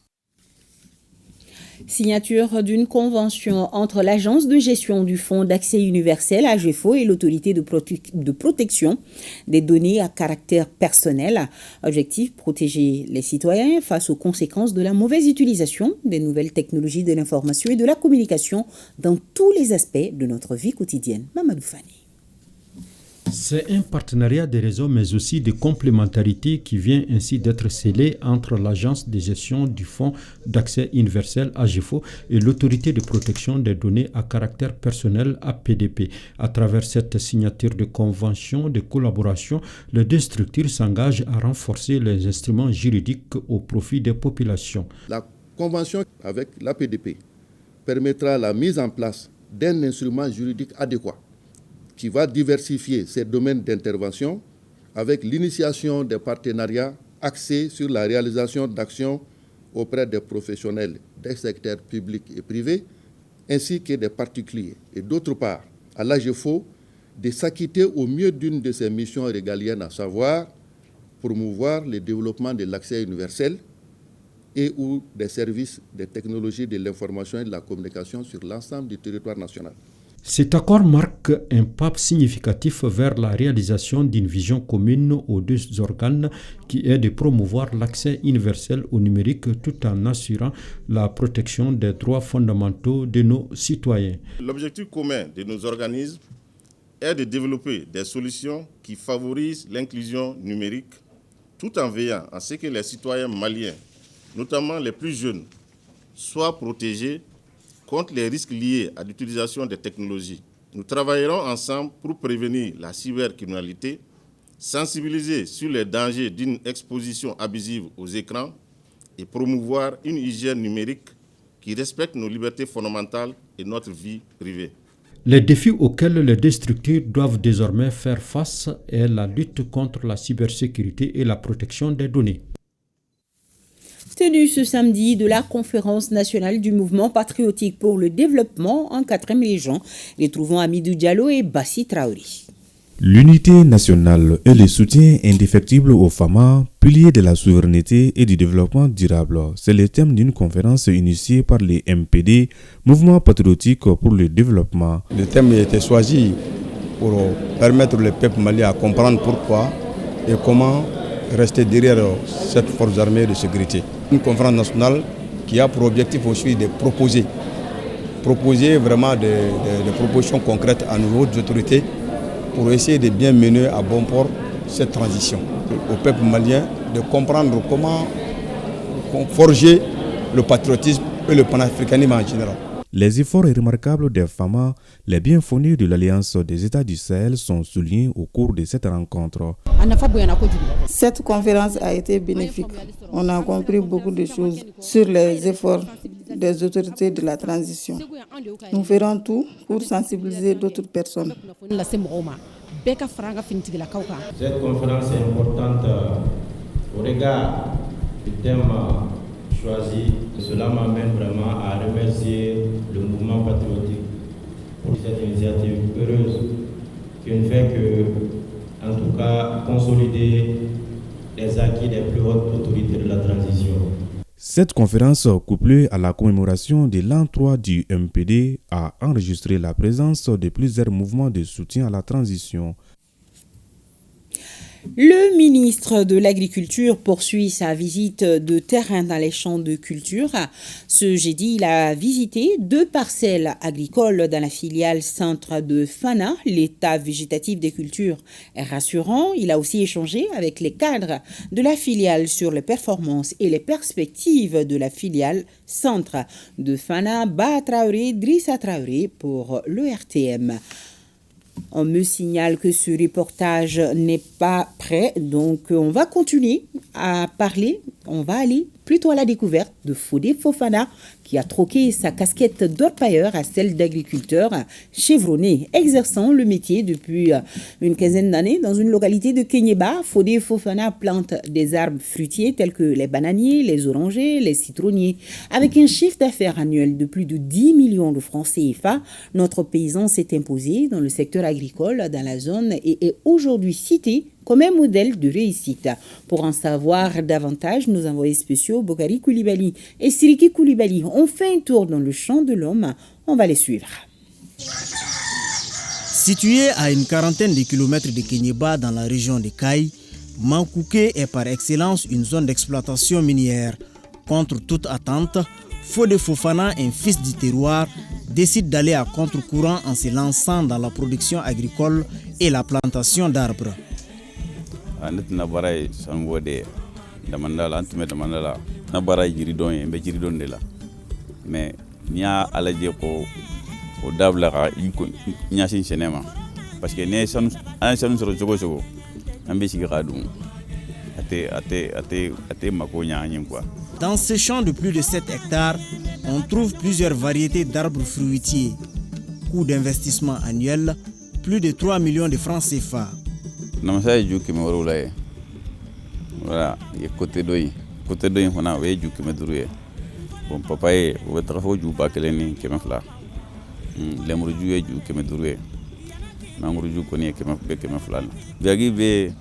Signature d'une convention entre l'Agence de gestion du Fonds d'accès universel AGEFO et l'autorité de protection des données à caractère personnel. Objectif, protéger les citoyens face aux conséquences de la mauvaise utilisation des nouvelles technologies de l'information et de la communication dans tous les aspects de notre vie quotidienne. Mamadou Fani. C'est un partenariat de réseau mais aussi de complémentarité qui vient ainsi d'être scellé entre l'Agence de gestion du Fonds d'accès universel AGEFO et l'autorité de protection des données à caractère personnel APDP. À travers cette signature de convention de collaboration, les deux structures s'engagent à renforcer les instruments juridiques au profit des populations. La convention avec l'APDP permettra la mise en place d'un instrument juridique adéquat qui va diversifier ses domaines d'intervention avec l'initiation des partenariats axés sur la réalisation d'actions auprès des professionnels des secteurs publics et privés, ainsi que des particuliers. Et d'autre part, à l'AGEFO, de s'acquitter au mieux d'une de ses missions régaliennes, à savoir promouvoir le développement de l'accès universel et ou des services des technologies de l'information et de la communication sur l'ensemble du territoire national. Cet accord marque un pas significatif vers la réalisation d'une vision commune aux deux organes qui est de promouvoir l'accès universel au numérique tout en assurant la protection des droits fondamentaux de nos citoyens. L'objectif commun de nos organismes est de développer des solutions qui favorisent l'inclusion numérique tout en veillant à ce que les citoyens maliens, notamment les plus jeunes, soient protégés contre les risques liés à l'utilisation des technologies Nous travaillerons ensemble pour prévenir la cybercriminalité, sensibiliser sur les dangers d'une exposition abusive aux écrans et promouvoir une hygiène numérique qui respecte nos libertés fondamentales et notre vie privée. Les défis auxquels les deux structures doivent désormais faire face est la lutte contre la cybersécurité et la protection des données. Tenue ce samedi de la conférence nationale du mouvement patriotique pour le développement en 4e région, retrouvons Amidou Diallo et Bassi Traoré. L'unité nationale et le soutien indéfectible aux femmes, piliers de la souveraineté et du développement durable, c'est le thème d'une conférence initiée par les MPD, Mouvement patriotique pour le développement. Le thème a été choisi pour permettre le peuple malien à comprendre pourquoi et comment rester derrière cette force armée de sécurité. Une conférence nationale qui a pour objectif aussi de proposer vraiment des propositions concrètes à nos hautes autorités pour essayer de bien mener à bon port cette transition. Au peuple malien de comprendre comment forger le patriotisme et le panafricanisme en général. Les efforts remarquables des femmes, les bienvenus de l'Alliance des États du Sahel sont soulignés au cours de cette rencontre. Cette conférence a été bénéfique. On a compris beaucoup de choses sur les efforts des autorités de la transition. Nous ferons tout pour sensibiliser d'autres personnes. Cette conférence est importante au regard du thème choisi. Cela m'amène vraiment à remercier le mouvement patriotique pour cette initiative heureuse qui ne fait que, en tout cas, consolider les acquis des plus hautes autorités de la transition. Cette conférence, couplée à la commémoration de l'an 3 du MPD, a enregistré la présence de plusieurs mouvements de soutien à la transition. Le ministre de l'Agriculture poursuit sa visite de terrain dans les champs de culture. Ce jeudi, il a visité 2 parcelles agricoles dans la filiale centre de Fana. L'état végétatif des cultures est rassurant. Il a aussi échangé avec les cadres de la filiale sur les performances et les perspectives de la filiale centre de Fana. Ba Traoré, Drissa Traoré pour l'ERTM. On me signale que ce reportage n'est pas prêt, donc on va continuer à parler. On va aller plutôt à la découverte de Fodé Fofana, qui a troqué sa casquette d'orpailleur à celle d'agriculteur chevronné, exerçant le métier depuis une quinzaine d'années dans une localité de Kenyeba. Fodé Fofana plante des arbres fruitiers tels que les bananiers, les orangers, les citronniers. Avec un chiffre d'affaires annuel de plus de 10 millions de francs CFA, notre paysan s'est imposé dans le secteur agricole dans la zone et est aujourd'hui cité comme un modèle de réussite. Pour en savoir davantage, nos envoyés spéciaux Bokari Koulibaly et Siriki Koulibaly ont fait un tour dans le champ de l'homme. On va les suivre. Situé à une quarantaine de kilomètres de Kenyeba dans la région de Kaï, Mankouké est par excellence une zone d'exploitation minière. Contre toute attente, Fodé Fofana, un fils du terroir, décide d'aller à contre-courant en se lançant dans la production agricole et la plantation d'arbres. Na baray san wode damandala antime damandala na baray jiridon e be jiridon de la mais nya alaje ko o dabla ka iko nya sin cinema parce que ne san an san so jogo ambe sigi kadum ate mako nya nyen quoi. Dans ce champ de plus de 7 hectares, on trouve plusieurs variétés d'arbres fruitiers. Coût d'investissement annuel plus de 3 millions de francs CFA. Namasa juki me warula ye voilà ye côté doyi hona we juki me duruye bon papa ye o trafo ju ba keleni keme fla lemru ju ye juki me duruye mangru ju ko ni keme fla biagi be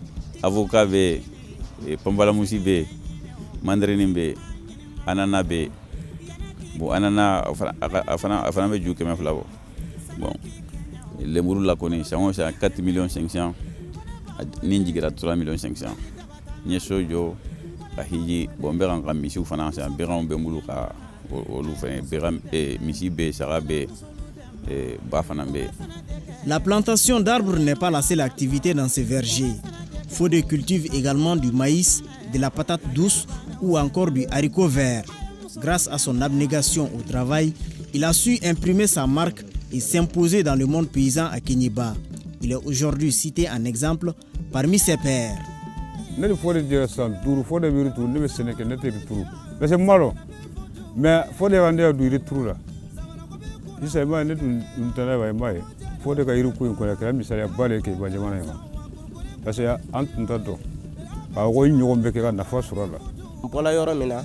avocat be pambala musi be mandarini be anana be bo anana afana be juki me fla bon lemru la koni sango sa 4 millions 500 ninjigira 3 millions 500 nyeso jo ahiji bombe kan misiu fana sa beran be mulu ka olu fe beran misi be sarabe ba fana be. La plantation d'arbres n'est pas la seule activité dans ces vergers. Fodé cultive également du maïs, de la patate douce ou encore du haricot vert. Grâce à son abnégation au travail, il a su imprimer sa marque et s'imposer dans le monde paysan à Kéniéba. Il est aujourd'hui cité en exemple parmi ses pairs. Mpola yɔrɔ min na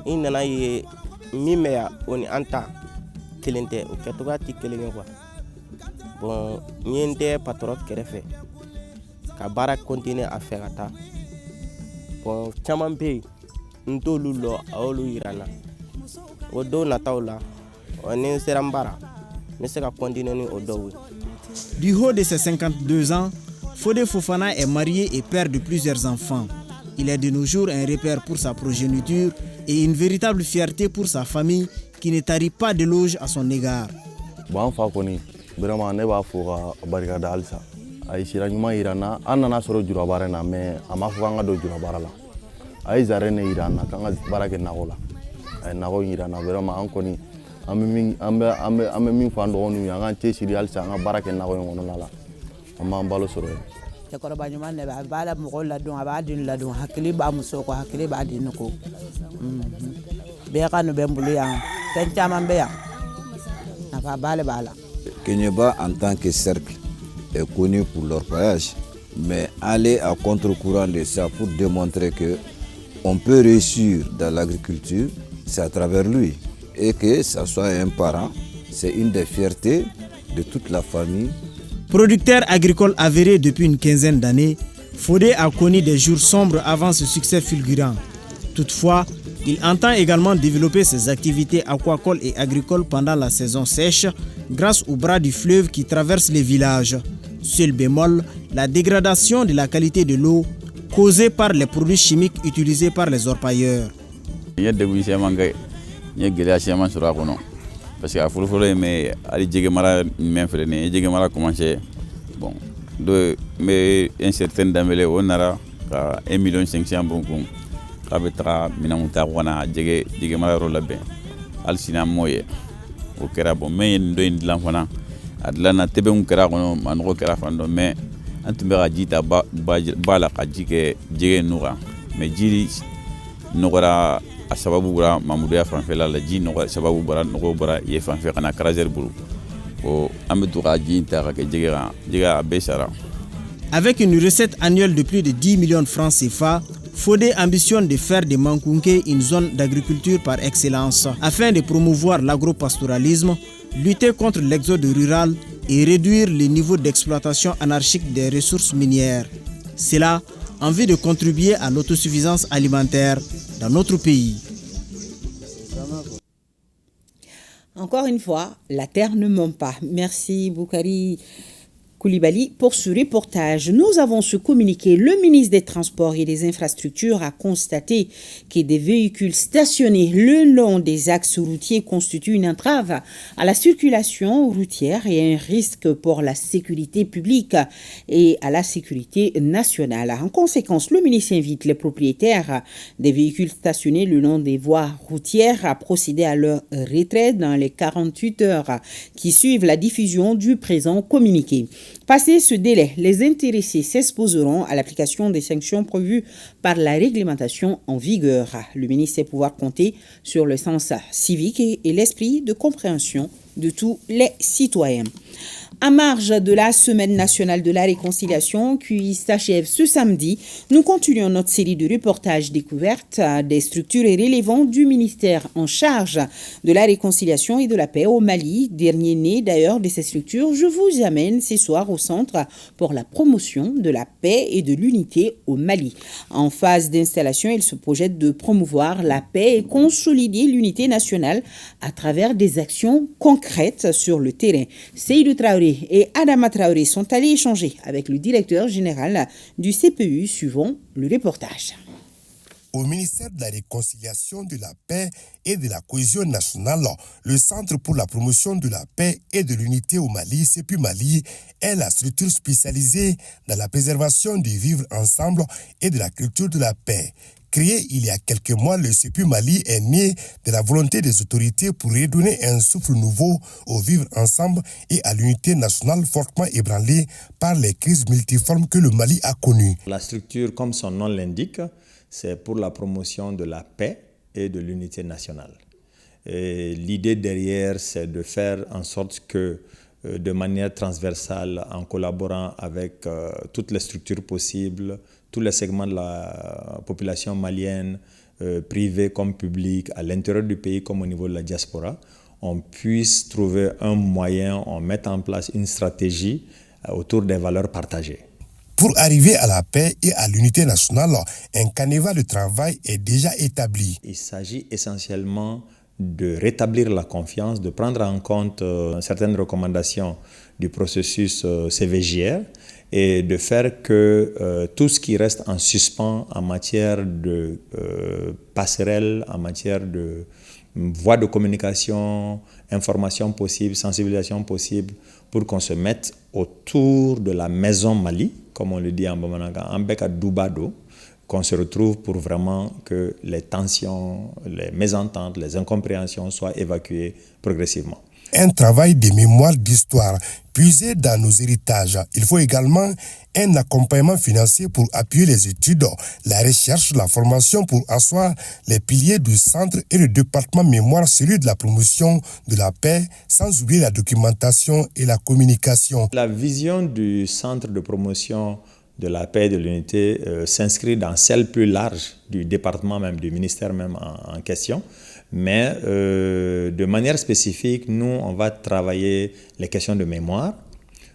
I nana ye min bɛ yan o ni an ta kelen tɛ o kɛcogoya tɛ kelen ye quoi. Bon n ye n tɛ patron kɛrɛfɛ ka baara continuer a fɛ ka taa. Bon caman bɛ yen n t'olu lɔ a y'olu yira n na o don nataw la ni n sera n baara n bɛ se ka continuer ni o dɔw ye. Du haut de ses 52 ans, Fodé Fofana est marié et père de plusieurs enfants. Il est de nos jours un repère pour sa progéniture et une véritable fierté pour sa famille qui ne tarit pas d'éloges à son égard. Bon, vraiment, ne b'a fo ka barikada halisa. Ay sira ɲuman yira na an nana sɔrɔ jurabara na mais a ma fɔ k'an ka don jurabara la. A ye zare ne yira na k'an ka baara kɛ nakɔ la. A ye nakɔ yira na vraiment an kɔni an bɛ min fɔ an dɔgɔninw ye an k'an cɛsiri halisa an ka baara kɛ nakɔ in kɔnɔna la. An b'an balo sɔrɔ yen. Cɛkɔrɔba ɲuman de a b'a la mɔgɔw ladon a b'a den ladon hakili b'a muso ko hakili b'a den ko bɛɛ ka nin bɛ n bolo yan fɛn caman bɛ yan nafa b'ale b'a la. Kéniéba en tant que cercle est connu pour leur paillage, mais aller à contre-courant de ça pour démontrer que on peut réussir dans l'agriculture, c'est à travers lui. Et que ça soit un parent, c'est une des fiertés de toute la famille. Producteur agricole avéré depuis une quinzaine d'années, Fodé a connu des jours sombres avant ce succès fulgurant. Toutefois, il entend également développer ses activités aquacoles et agricoles pendant la saison sèche grâce au bras du fleuve qui traverse les villages. Seul bémol, la dégradation de la qualité de l'eau causée par les produits chimiques utilisés par les orpailleurs. Parce que a fɔlɔfɔlɔ ye mɛ hali jɛgɛ mara min filɛ nin ye jɛgɛ mara commencé bon do mais un certain danbele o nara ka 1,5 million bon kun k'a bɛ taga minɛnw ta kana jɛgɛ mara yɔrɔ labɛn hali sini an m'o ye o kɛra bon mɛ ye nin dɔ in dilan fana a dilanna tɛbɛnw kɛra kɔnɔ manɔgɔ kɛra fan dɔ mɛ an tun bɛ ka ji ta ba la ka ji kɛ jɛgɛ ninnu kan mɛ ji nɔgɔra a sababu bɔra Mamuduya fanfɛla la ji nɔgɔ sababu bɔra nɔgɔ bɔra ye fanfɛ kana Karazer bolo o an bɛ to ka ji ta ka kɛ jɛgɛ kan jɛgɛ a bɛɛ sara. Avec une recette annuelle de plus de 10 millions de francs CFA, Fodé ambitionne de faire de Mankounké une zone d'agriculture par excellence afin de promouvoir l'agropastoralisme, lutter contre l'exode rural et réduire le niveau d'exploitation anarchique des ressources minières. Cela en vue de contribuer à l'autosuffisance alimentaire dans notre pays. Encore une fois, la terre ne ment pas. Merci Boukari Koulibaly pour ce reportage. Nous avons su communiquer. Le ministre des Transports et des Infrastructures a constaté que des véhicules stationnés le long des axes routiers constituent une entrave à la circulation routière et un risque pour la sécurité publique et à la sécurité nationale. En conséquence, le ministre invite les propriétaires des véhicules stationnés le long des voies routières à procéder à leur retrait dans les 48 heures qui suivent la diffusion du présent communiqué. Passé ce délai, les intéressés s'exposeront à l'application des sanctions prévues par la réglementation en vigueur. Le ministre sait pouvoir compter sur le sens civique et l'esprit de compréhension de tous les citoyens. À marge de la Semaine nationale de la réconciliation qui s'achève ce samedi, nous continuons notre série de reportages découvertes des structures et relevant du ministère en charge de la réconciliation et de la paix au Mali. Dernier né d'ailleurs de ces structures, je vous amène ce soir au Centre pour la promotion de la paix et de l'unité au Mali. En phase d'installation, il se projette de promouvoir la paix et consolider l'unité nationale à travers des actions concrètes sur le terrain. Seydou Traoré et Adama Traoré sont allés échanger avec le directeur général du CPU. Suivant le reportage. Au ministère de la Réconciliation, de la Paix et de la Cohésion nationale, le Centre pour la promotion de la paix et de l'unité au Mali, CEPU Mali, est la structure spécialisée dans la préservation du vivre ensemble et de la culture de la paix, Créé il y a quelques mois, le CEPU Mali est né de la volonté des autorités pour redonner un souffle nouveau au vivre ensemble et à l'unité nationale fortement ébranlée par les crises multiformes que le Mali a connues. La structure, comme son nom l'indique, c'est pour la promotion de la paix et de l'unité nationale. L'idée derrière, c'est de faire en sorte que, de manière transversale, en collaborant avec toutes les structures possibles, tous les segments de la population malienne, privée comme publique, à l'intérieur du pays comme au niveau de la diaspora, on puisse trouver un moyen, on mette en place une stratégie autour des valeurs partagées. Pour arriver à la paix et à l'unité nationale, un canevas de travail est déjà établi. Il s'agit essentiellement de rétablir la confiance, de prendre en compte certaines recommandations du processus CVJR et de faire que tout ce qui reste en suspens en matière de passerelle, en matière de voies de communication, information possible, sensibilisation possible, pour qu'on se mette autour de la maison Mali, comme on le dit en Bamananga, en Beka Doubado, qu'on se retrouve pour vraiment que les tensions, les mésententes, les incompréhensions soient évacuées progressivement. Un travail de mémoire d'histoire puisé dans nos héritages. Il faut également un accompagnement financier pour appuyer les études, la recherche, la formation pour asseoir les piliers du centre et le département mémoire, celui de la promotion de la paix, sans oublier la documentation et la communication. La vision du centre de promotion de la paix et de l'unité s'inscrit dans celle plus large du département même, du ministère même en question. Mais de manière spécifique, nous, on va travailler les questions de mémoire,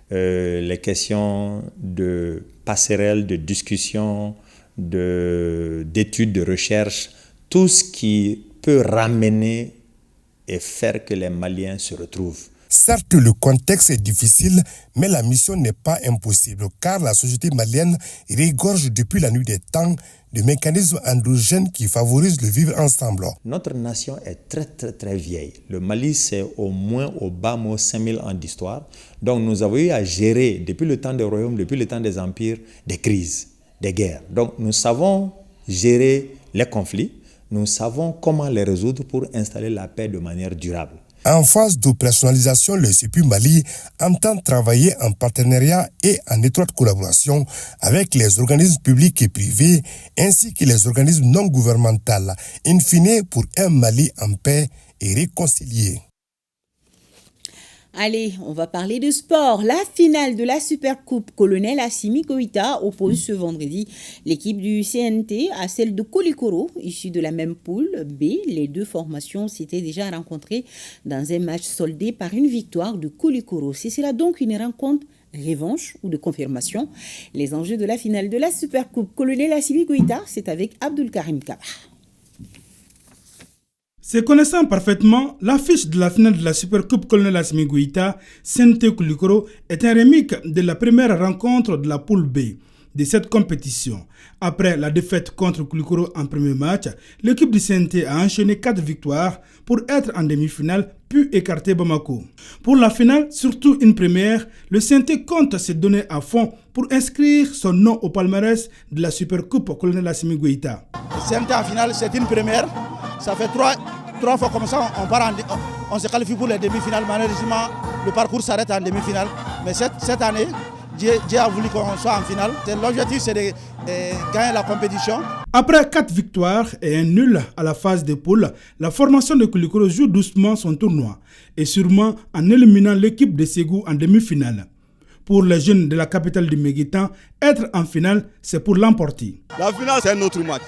les questions de passerelle, de discussion, d'études, de recherche, tout ce qui peut ramener et faire que les Maliens se retrouvent. Certes, le contexte est difficile, mais la mission n'est pas impossible, car la société malienne regorge depuis la nuit des temps de mécanismes endogènes qui favorisent le vivre ensemble. Notre nation est très vieille. Le Mali, c'est au moins au bas mot 5000 ans d'histoire. Donc nous avons eu à gérer, depuis le temps des royaumes, depuis le temps des empires, des crises, des guerres. Donc nous savons gérer les conflits, nous savons comment les résoudre pour installer la paix de manière durable. En phase d'opérationnalisation, le CEPU Mali entend travailler en partenariat et en étroite collaboration avec les organismes publics et privés ainsi que les organismes non gouvernementaux, in fine pour un Mali en paix et réconcilié. Allez, on va parler de sport. La finale de la Supercoupe Colonel Assimi Goïta oppose ce vendredi l'équipe du CNT à celle de Koulikoro, issue de la même poule B. Les deux formations s'étaient déjà rencontrées dans un match soldé par une victoire de Koulikoro. C'est cela donc une rencontre revanche ou de confirmation. Les enjeux de la finale de la Supercoupe Colonel Assimi Goïta, c'est avec Abdul Karim Kaba. Se connaissant parfaitement, l'affiche de la finale de la Supercoupe Colonel Assimi Goïta, CNT Koulikoro, est un remake de la première rencontre de la poule B de cette compétition. Après la défaite contre Koulikoro en premier match, l'équipe du CNT a enchaîné 4 victoires pour être en demi-finale puis écarter Bamako. Pour la finale, surtout une première, le CNT compte se donner à fond pour inscrire son nom au palmarès de la Supercoupe Colonel Assimi Goïta. Le CNT en finale, c'est une première. Ça fait trois fois comme ça, on se qualifie pour les demi-finales. Malheureusement, le parcours s'arrête en demi-finale. Mais cette année, Dieu a voulu qu'on soit en finale. L'objectif, c'est de gagner la compétition. Après 4 victoires et un nul à la phase de poule, la formation de Koulikoro joue doucement son tournoi et sûrement en éliminant l'équipe de Ségou en demi-finale. Pour les jeunes de la capitale du Méguitan, être en finale, c'est pour l'emporter. La finale, c'est un autre match.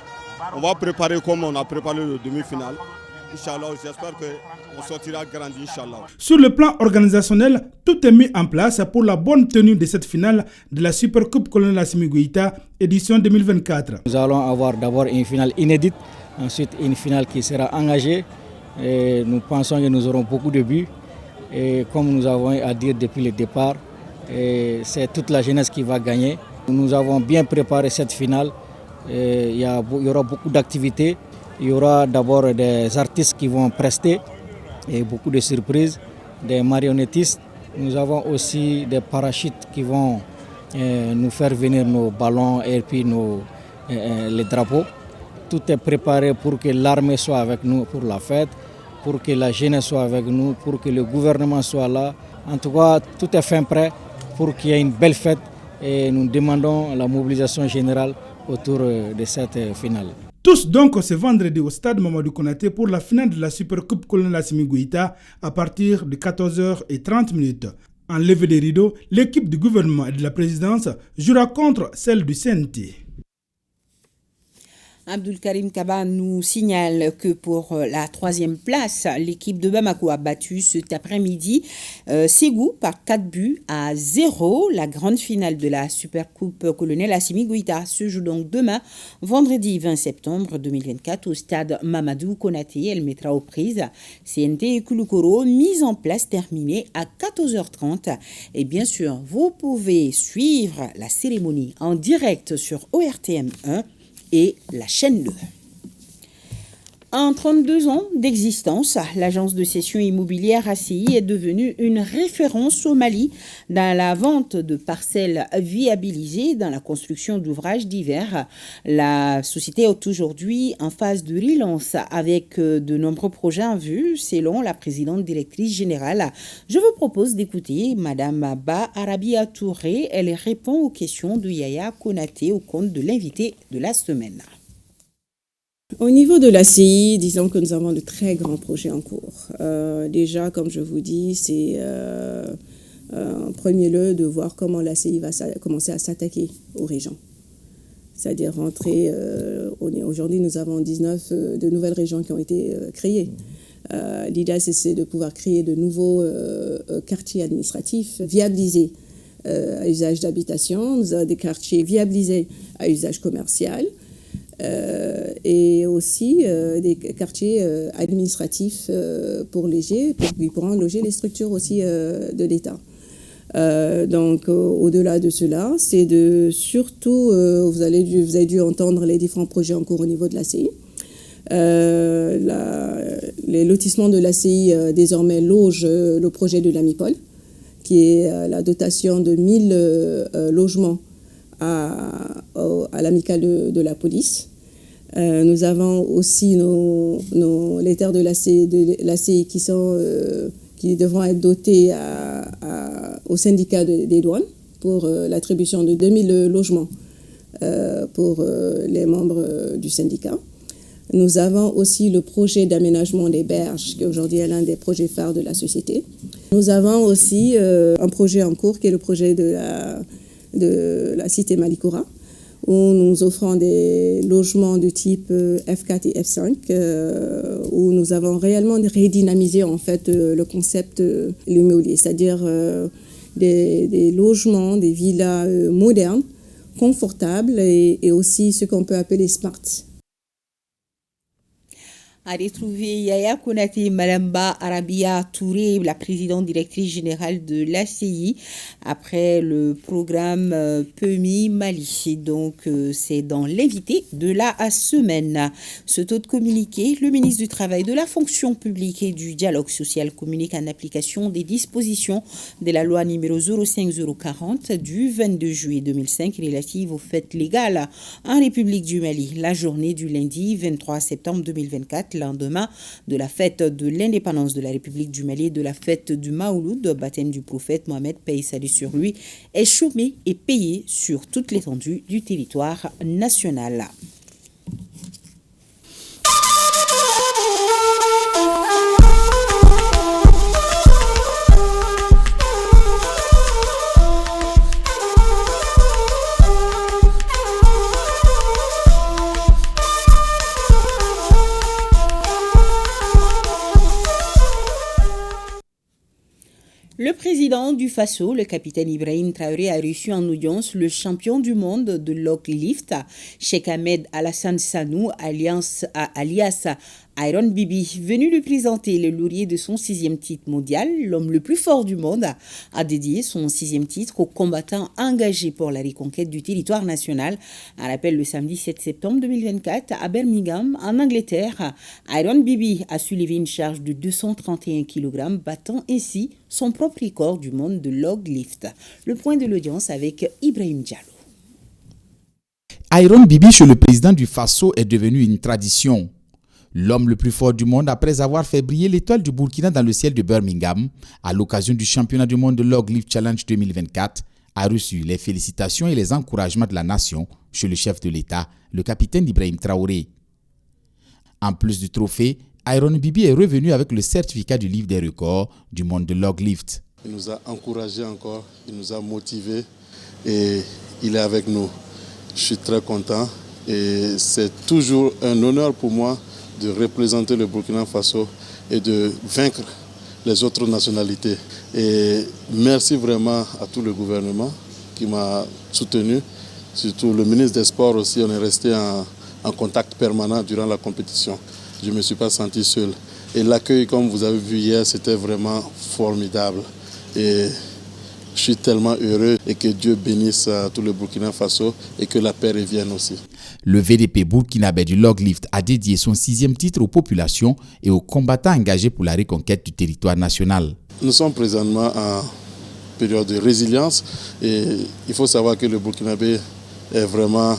On va préparer comme on a préparé le demi-finale. Inch'Allah, j'espère qu'on sortira grandi, Inch'Allah. Sur le plan organisationnel, tout est mis en place pour la bonne tenue de cette finale de la Supercoupe Colonel Assimi Goïta, édition 2024. Nous allons avoir d'abord une finale inédite, ensuite une finale qui sera engagée. Et nous pensons que nous aurons beaucoup de buts. Et comme nous avons à dire depuis le départ, c'est toute la jeunesse qui va gagner. Nous avons bien préparé cette finale. Il y aura beaucoup d'activités. Il y aura d'abord des artistes qui vont prester et beaucoup de surprises, des marionnettistes. Nous avons aussi des parachutes qui vont nous faire venir nos ballons et puis les drapeaux. tout est préparé pour que l'armée soit avec nous pour la fête, pour que la jeunesse soit avec nous, pour que le gouvernement soit là. En tout cas, tout est fin prêt pour qu'il y ait une belle fête et nous demandons la mobilisation générale autour de cette finale. Tous donc ce vendredi au stade Mamadou Konaté pour la finale de la Supercoupe Colonel Assimi Goïta à partir de 14h30. En levée des rideaux, l'équipe du gouvernement et de la présidence jouera contre celle du CNT. Abdul Karim Kaba nous signale que pour la 3e place, l'équipe de Bamako a battu cet après-midi Ségou par 4-0. La grande finale de la Supercoupe Colonel Assimi Goïta se joue donc demain, vendredi 20 septembre 2024, au stade Mamadou Konaté. Elle mettra aux prises CNT et Kouloukoro, mise en place terminée à 14h30. Et bien sûr, vous pouvez suivre la cérémonie en direct sur ORTM 1 et la chaîne 2. En 32 ans d'existence, l'agence de cession immobilière ACI est devenue une référence au Mali dans la vente de parcelles viabilisées dans la construction d'ouvrages divers. La société est aujourd'hui en phase de relance avec de nombreux projets en vue, selon la présidente directrice générale. Je vous propose d'écouter Madame Ba Arabia Touré. Elle répond aux questions de Yaya Konaté au compte de l'invité de la semaine. Au niveau de l'ACI, disons que nous avons de très grands projets en cours. Déjà, comme je vous dis, c'est en premier lieu de voir comment l'ACI va commencer à s'attaquer aux régions. C'est-à-dire rentrer, aujourd'hui nous avons 19 de nouvelles régions qui ont été créées. L'idée, c'est de pouvoir créer de nouveaux quartiers administratifs viabilisés à usage d'habitation. Nous avons des quartiers viabilisés à usage commercial. Et aussi des quartiers administratifs pour qu'ils pourront loger les structures aussi de l'État. Donc, au-delà de cela, c'est de surtout, vous avez dû entendre les différents projets en cours au niveau de l'ACI. Les lotissements de l'ACI désormais logent le projet de l'AMIPOL, qui est la dotation de 1000 logements à l'amicale de la police. Nous avons aussi les terres de l'ACI qui devront être dotées au syndicat des douanes pour l'attribution de 2000 logements pour les membres du syndicat. Nous avons aussi le projet d'aménagement des berges, qui aujourd'hui est l'un des projets phares de la société. Nous avons aussi un projet en cours qui est le projet de la cité Malikoura, où nous offrons des logements de type F4 et F5, où nous avons réellement redynamisé en fait le concept immobilier, c'est-à-dire des logements, des villas modernes, confortables et aussi ce qu'on peut appeler smart. À retrouver Yaya Konaté, Madame Ba Arabia Touré, la présidente directrice générale de l'ACI, après le programme PEMI Mali. Donc, c'est dans l'invité de la semaine. Ce taux de communiqué, le ministre du Travail, de la fonction publique et du dialogue social communique en application des dispositions de la loi numéro 05040 du 22 juillet 2005 relative aux fêtes légales en République du Mali. La journée du lundi 23 septembre 2024, lendemain de la fête de l'indépendance de la République du Mali et de la fête du Maouloud, baptême du prophète Mohamed, paix et salut sur lui, est chômé et payé sur toute l'étendue du territoire national. Le président du Faso, le capitaine Ibrahim Traoré, a reçu en audience le champion du monde de log-lift, Cheikh Ahmed Alassane Sanou, alias Iron Bibi, venu lui présenter le laurier de son 6e titre mondial. L'homme le plus fort du monde a dédié son 6e titre aux combattants engagés pour la reconquête du territoire national. Un rappel le samedi 7 septembre 2024 à Birmingham, en Angleterre. Iron Bibi a soulevé une charge de 231 kg, battant ainsi son propre record du monde de log lift. Le point de l'audience avec Ibrahim Diallo. Iron Bibi chez le président du Faso est devenu une tradition. L'homme le plus fort du monde, après avoir fait briller l'étoile du Burkina dans le ciel de Birmingham, à l'occasion du championnat du monde de Log Lift Challenge 2024, a reçu les félicitations et les encouragements de la nation chez le chef de l'État, le capitaine Ibrahim Traoré. En plus du trophée, Iron Bibi est revenu avec le certificat du livre des records du monde de Log Lift. Il nous a encouragés encore, il nous a motivés et il est avec nous. Je suis très content et c'est toujours un honneur pour moi de représenter le Burkina Faso et de vaincre les autres nationalités. Et merci vraiment à tout le gouvernement qui m'a soutenu, surtout le ministre des Sports aussi. On est resté en contact permanent durant la compétition. Je ne me suis pas senti seul. Et l'accueil, comme vous avez vu hier, c'était vraiment formidable. Et je suis tellement heureux et que Dieu bénisse tout le Burkina Faso et que la paix revienne aussi. Le VDP burkinabé du Log Lift a dédié son 6e titre aux populations et aux combattants engagés pour la reconquête du territoire national. Nous sommes présentement en période de résilience et il faut savoir que le Burkinabé est vraiment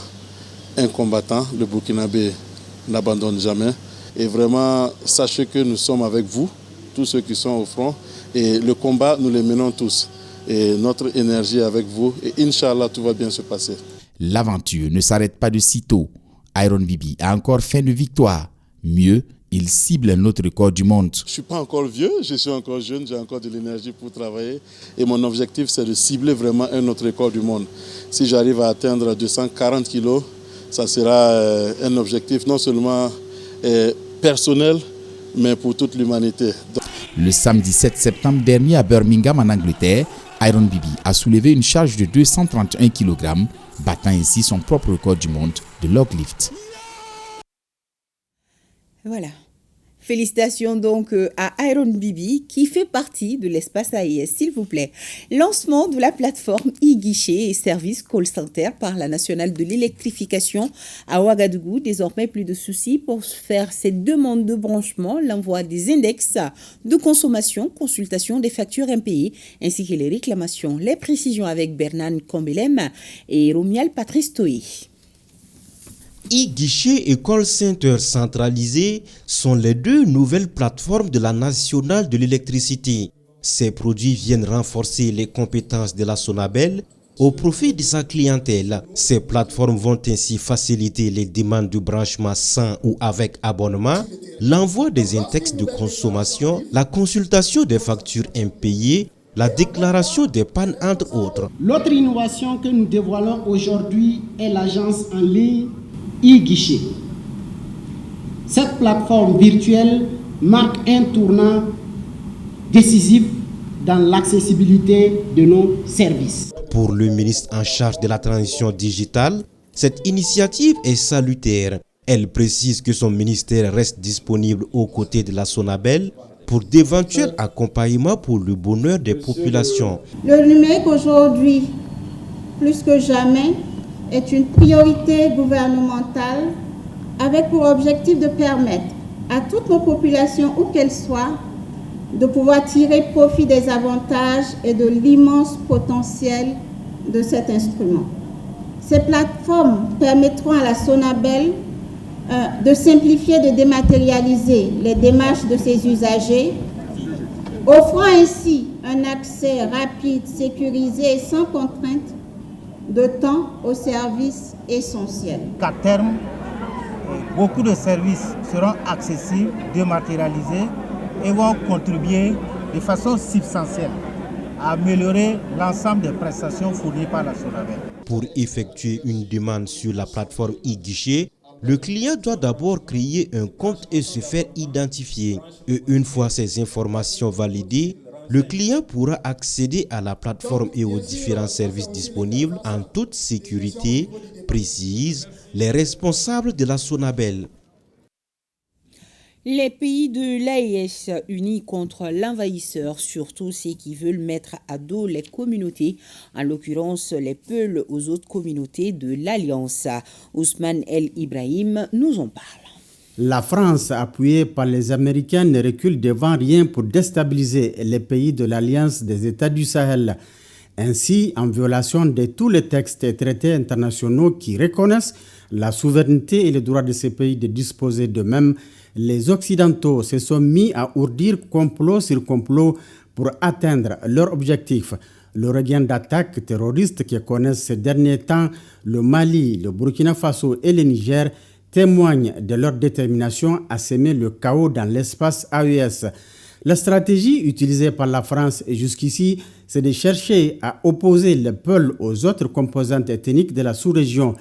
un combattant. Le Burkinabé n'abandonne jamais. Et vraiment, sachez que nous sommes avec vous, tous ceux qui sont au front. Et le combat, nous le menons tous. Et notre énergie est avec vous. Et Inch'Allah, tout va bien se passer. L'aventure ne s'arrête pas de sitôt. Iron Bibi a encore faim de victoire. Mieux, il cible un autre record du monde. Je ne suis pas encore vieux, je suis encore jeune, j'ai encore de l'énergie pour travailler. Et mon objectif, c'est de cibler vraiment un autre record du monde. Si j'arrive à atteindre 240 kilos, ça sera un objectif non seulement personnel, mais pour toute l'humanité. Le samedi 7 septembre dernier à Birmingham, en Angleterre, Iron Bibi a soulevé une charge de 231 kg, battant ainsi son propre record du monde de log lift. Voilà. Félicitations donc à Iron Bibi qui fait partie de l'espace AIS, s'il vous plaît. Lancement de la plateforme e-guichet et service call center par la nationale de l'électrification à Ouagadougou. Désormais, plus de soucis pour faire ces demandes de branchement, l'envoi des index de consommation, consultation des factures impayées ainsi que les réclamations. Les précisions avec Bernan Kombelem et Romial Patrice Toé. E-guichet et call center centralisé sont les deux nouvelles plateformes de la nationale de l'électricité. Ces produits viennent renforcer les compétences de la Sonabel au profit de sa clientèle. Ces plateformes vont ainsi faciliter les demandes de branchement sans ou avec abonnement, l'envoi des index de consommation, la consultation des factures impayées, la déclaration des pannes entre autres. L'autre innovation que nous dévoilons aujourd'hui est l'agence en ligne e-guichet. Cette plateforme virtuelle marque un tournant décisif dans l'accessibilité de nos services. Pour le ministre en charge de la transition digitale, cette initiative est salutaire. Elle précise que son ministère reste disponible aux côtés de la Sonabel pour d'éventuels accompagnements pour le bonheur des populations. Le numérique aujourd'hui, plus que jamais, est une priorité gouvernementale avec pour objectif de permettre à toutes nos populations, où qu'elles soient, de pouvoir tirer profit des avantages et de l'immense potentiel de cet instrument. Ces plateformes permettront à la Sonabel de simplifier, de dématérialiser les démarches de ses usagers, offrant ainsi un accès rapide, sécurisé et sans contrainte de temps aux services essentiels. Qu'à terme, beaucoup de services seront accessibles, dématérialisés et vont contribuer de façon substantielle à améliorer l'ensemble des prestations fournies par la Sonabel. Pour effectuer une demande sur la plateforme e-guichet, le client doit d'abord créer un compte et se faire identifier. Et une fois ces informations validées, le client pourra accéder à la plateforme et aux différents services disponibles en toute sécurité, précisent les responsables de la Sonabel. Les pays de l'AES unis contre l'envahisseur, surtout ceux qui veulent mettre à dos les communautés, en l'occurrence les Peuls aux autres communautés de l'Alliance. Ousmane El Ibrahim nous en parle. La France, appuyée par les Américains, ne recule devant rien pour déstabiliser les pays de l'Alliance des États du Sahel. ainsi en violation de tous les textes et traités internationaux qui reconnaissent la souveraineté et le droit de ces pays de disposer d'eux-mêmes. Les Occidentaux se sont mis à ourdir complot sur complot pour atteindre leur objectif. Le regain d'attaques terroristes que connaissent ces derniers temps le Mali, le Burkina Faso et le Niger témoignent de leur détermination à semer le chaos dans l'espace AES. La stratégie utilisée par la France jusqu'ici, c'est de chercher à opposer le Peul aux autres composantes ethniques de la sous-région.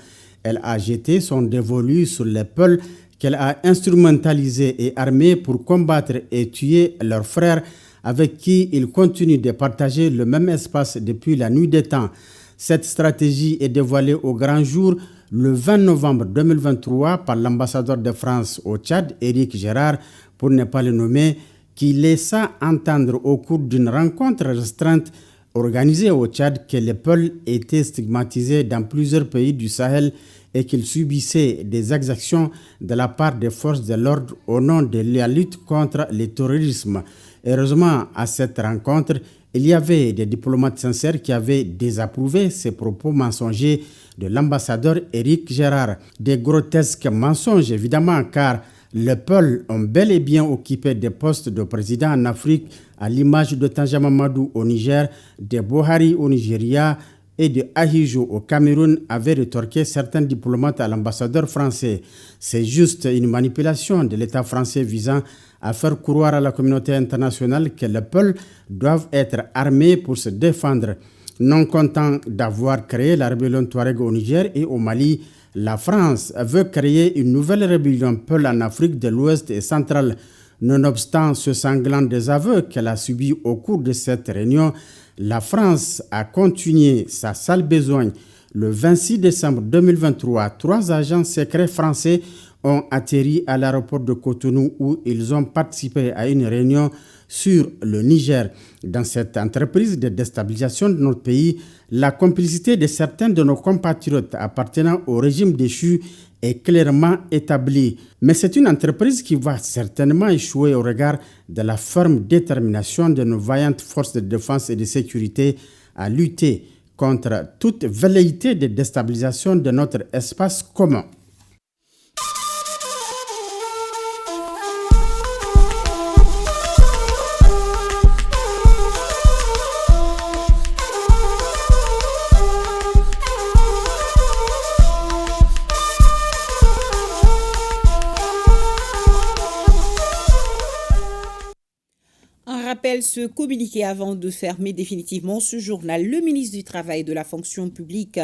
Elle a jeté son dévolu sur les Peuls qu'elle a instrumentalisés et armés pour combattre et tuer leurs frères avec qui ils continuent de partager le même espace depuis la nuit des temps. Cette stratégie est dévoilée au grand jour le 20 novembre 2023 par l'ambassadeur de France au Tchad, Éric Gérard, pour ne pas le nommer, qui laissa entendre au cours d'une rencontre restreinte organisée au Tchad que les Peuls étaient stigmatisés dans plusieurs pays du Sahel et qu'ils subissaient des exactions de la part des forces de l'ordre au nom de la lutte contre le terrorisme. Heureusement, à cette rencontre, il y avait des diplomates sincères qui avaient désapprouvé ces propos mensongers de l'ambassadeur Éric Gérard. Des grotesques mensonges, évidemment, car les Peuls ont bel et bien occupé des postes de président en Afrique, à l'image de Tanja Mamadou au Niger, de Buhari au Nigeria et de Ahijo au Cameroun, avaient rétorqué certains diplomates à l'ambassadeur français. C'est juste une manipulation de l'État français visant à faire croire à la communauté internationale que les Peuls doivent être armés pour se défendre. Non content d'avoir créé la rébellion Touareg au Niger et au Mali, la France veut créer une nouvelle rébellion Peul en Afrique de l'Ouest et centrale. Nonobstant ce sanglant désaveu qu'elle a subi au cours de cette réunion, la France a continué sa sale besogne. Le 26 décembre 2023, 3 agents secrets français ont atterri à l'aéroport de Cotonou où ils ont participé à une réunion sur le Niger. Dans cette entreprise de déstabilisation de notre pays, la complicité de certains de nos compatriotes appartenant au régime déchu est clairement établie. Mais c'est une entreprise qui va certainement échouer au regard de la ferme détermination de nos vaillantes forces de défense et de sécurité à lutter contre toute velléité de déstabilisation de notre espace commun. Rappelle ce communiqué avant de fermer définitivement ce journal. Le ministre du Travail, de la fonction publique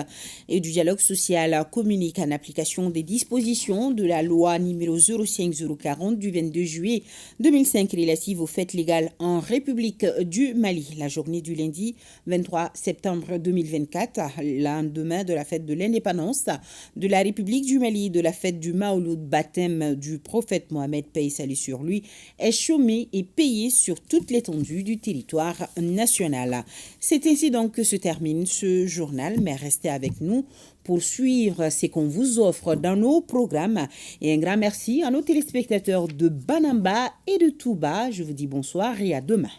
et du dialogue social communique en application des dispositions de la loi numéro 05-040 du 22 juillet 2005 relative aux fêtes légales en République du Mali. La journée du lundi 23 septembre 2024, lendemain de la fête de l'indépendance de la République du Mali, de la fête du Maouloud, baptême du prophète Mohamed, paix et salut sur lui, est chômée et payée sur toute l'étendue du territoire national. C'est ainsi donc que se termine ce journal, mais restez avec nous pour suivre ce qu'on vous offre dans nos programmes. Et un grand merci à nos téléspectateurs de Banamba et de Touba. Je vous dis bonsoir et à demain.